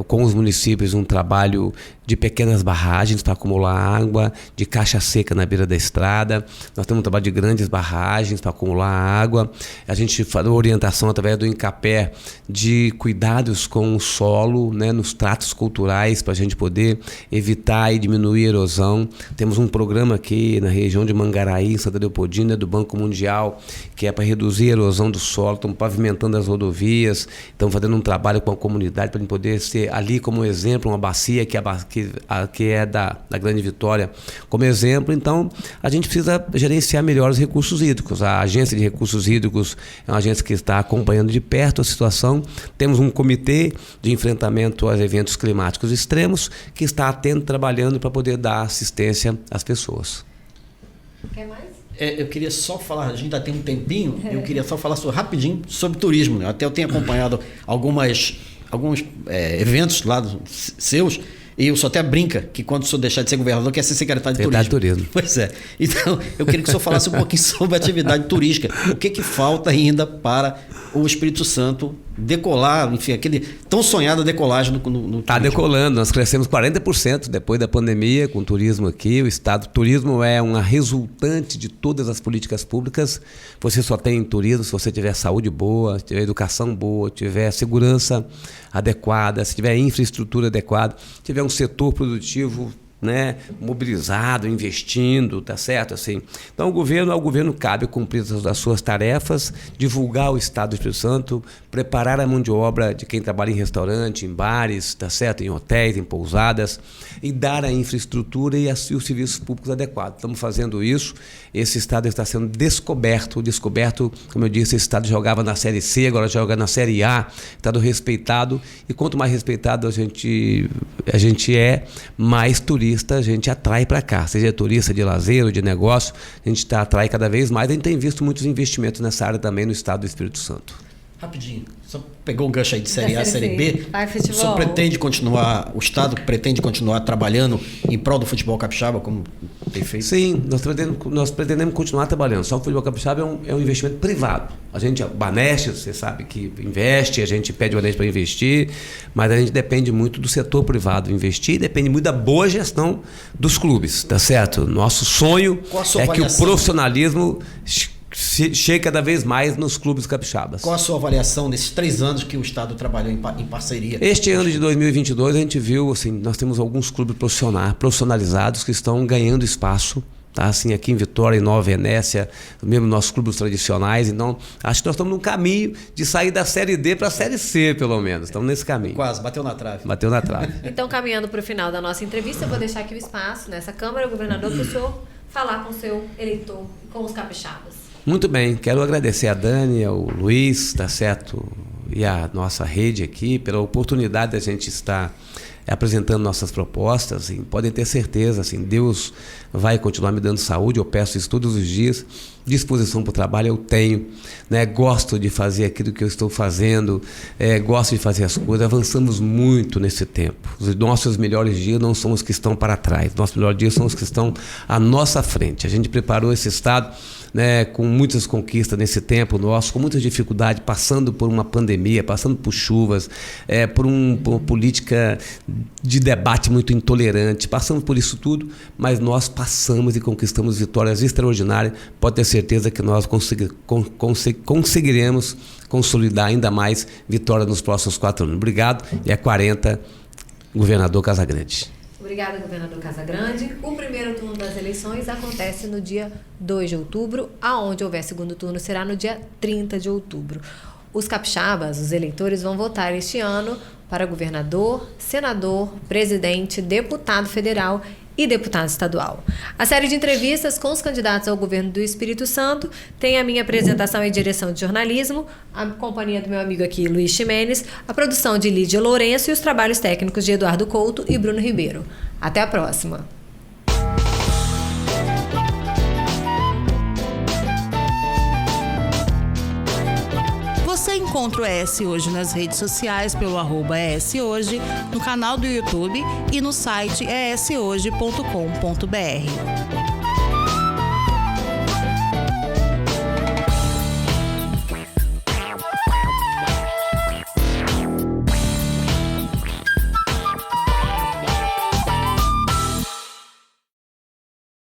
com os municípios, um trabalho de pequenas barragens para acumular água, de caixa seca na beira da estrada. Nós temos um trabalho de grandes barragens para acumular água. A gente faz orientação através do Incapé de cuidados com o solo, né, nos tratos culturais estruturais para a gente poder evitar e diminuir a erosão. Temos um programa aqui na região de Mangaraí, em Santa Leopoldina, do Banco Mundial, que é para reduzir a erosão do solo. Estamos pavimentando as rodovias, estamos fazendo um trabalho com a comunidade para poder ser ali como exemplo, uma bacia que é da Grande Vitória como exemplo. Então, a gente precisa gerenciar melhor os recursos hídricos. A Agência de Recursos Hídricos é uma agência que está acompanhando de perto a situação. Temos um comitê de enfrentamento aos eventos climáticos extremos que está atento, trabalhando para poder dar assistência às pessoas. Quer mais? Eu queria só falar, a gente ainda tem um tempinho, eu queria só falar rapidinho sobre turismo, né? Até eu tenho acompanhado alguns eventos lá seus, e o senhor até brinca que quando o senhor deixar de ser governador, quer ser secretário de turismo. Pois é. Então, eu queria que o senhor falasse um pouquinho sobre a atividade turística. O que falta ainda para o Espírito Santo decolar, enfim, aquele tão sonhado decolagem no Está decolando, nós crescemos 40% depois da pandemia com o turismo aqui. O turismo é uma resultante de todas as políticas públicas. Você só tem turismo se você tiver saúde boa, se tiver educação boa, tiver segurança adequada, se tiver infraestrutura adequada, se tiver um setor produtivo, né, mobilizado, investindo, tá certo? Assim. Então, ao governo cabe cumprir as suas tarefas, divulgar o Estado do Espírito Santo, preparar a mão de obra de quem trabalha em restaurante, em bares, tá certo? Em hotéis, em pousadas, e dar a infraestrutura e os serviços públicos adequados. Estamos fazendo isso. Esse Estado está sendo descoberto, como eu disse, esse Estado jogava na Série C, agora joga na Série A, Estado respeitado, e quanto mais respeitado a gente é, mais turista a gente atrai para cá, seja turista de lazer ou de negócio, a gente atrai cada vez mais. A gente tem visto muitos investimentos nessa área também no Estado do Espírito Santo. Rapidinho, só pegou um gancho aí de Série A, Série B. O senhor o Estado pretende continuar trabalhando em prol do futebol capixaba, como tem feito? Sim, nós pretendemos continuar trabalhando. Só que o futebol capixaba é um investimento privado. A Banesp, você sabe que investe, a gente pede o Banesp para investir, mas a gente depende muito do setor privado investir, depende muito da boa gestão dos clubes, tá certo? Nosso sonho é que o profissionalismo chega cada vez mais nos clubes capixabas. Qual a sua avaliação nesses 3 anos que o Estado trabalhou em parceria? Este ano de 2022 a gente viu, assim, nós temos alguns clubes profissionalizados que estão ganhando espaço, tá? Assim, aqui em Vitória, em Nova Venécia, mesmo nossos clubes tradicionais. Então, acho que nós estamos num caminho de sair da Série D para a Série C, pelo menos. Estamos nesse caminho. Quase, bateu na trave. Bateu na trave. Então, caminhando para o final da nossa entrevista, eu vou deixar aqui o espaço nessa Câmara, governador, para o senhor falar com o seu eleitor, com os capixabas. Muito bem, quero agradecer a Dani, ao Luiz, tá certo, e a nossa rede aqui pela oportunidade de a gente estar apresentando nossas propostas. E podem ter certeza, assim, Deus vai continuar me dando saúde, eu peço isso todos os dias. Disposição para o trabalho eu tenho, né? Gosto de fazer aquilo que eu estou fazendo, gosto de fazer as coisas. Avançamos muito nesse tempo. Os nossos melhores dias não são os que estão para trás, nossos melhores dias são os que estão à nossa frente. A gente preparou esse Estado, né, com muitas conquistas nesse tempo nosso, com muitas dificuldades, passando por uma pandemia, passando por chuvas, por uma política de debate muito intolerante, passamos por isso tudo, mas nós passamos e conquistamos vitórias extraordinárias. Pode ter certeza que nós conseguiremos consolidar ainda mais vitória nos próximos 4 anos. Obrigado, e 40, governador Casagrande. Obrigada, governador Casagrande. O primeiro turno das eleições acontece no dia 2 de outubro, aonde houver segundo turno será no dia 30 de outubro. Os capixabas, os eleitores, vão votar este ano para governador, senador, presidente, deputado federal e deputado estadual. A série de entrevistas com os candidatos ao governo do Espírito Santo tem a minha apresentação e direção de jornalismo, a companhia do meu amigo aqui, Luiz Ximenes, a produção de Lídia Lourenço e os trabalhos técnicos de Eduardo Couto e Bruno Ribeiro. Até a próxima! Você encontra o ES Hoje nas redes sociais pelo @ES Hoje, no canal do YouTube e no site eshoje.com.br.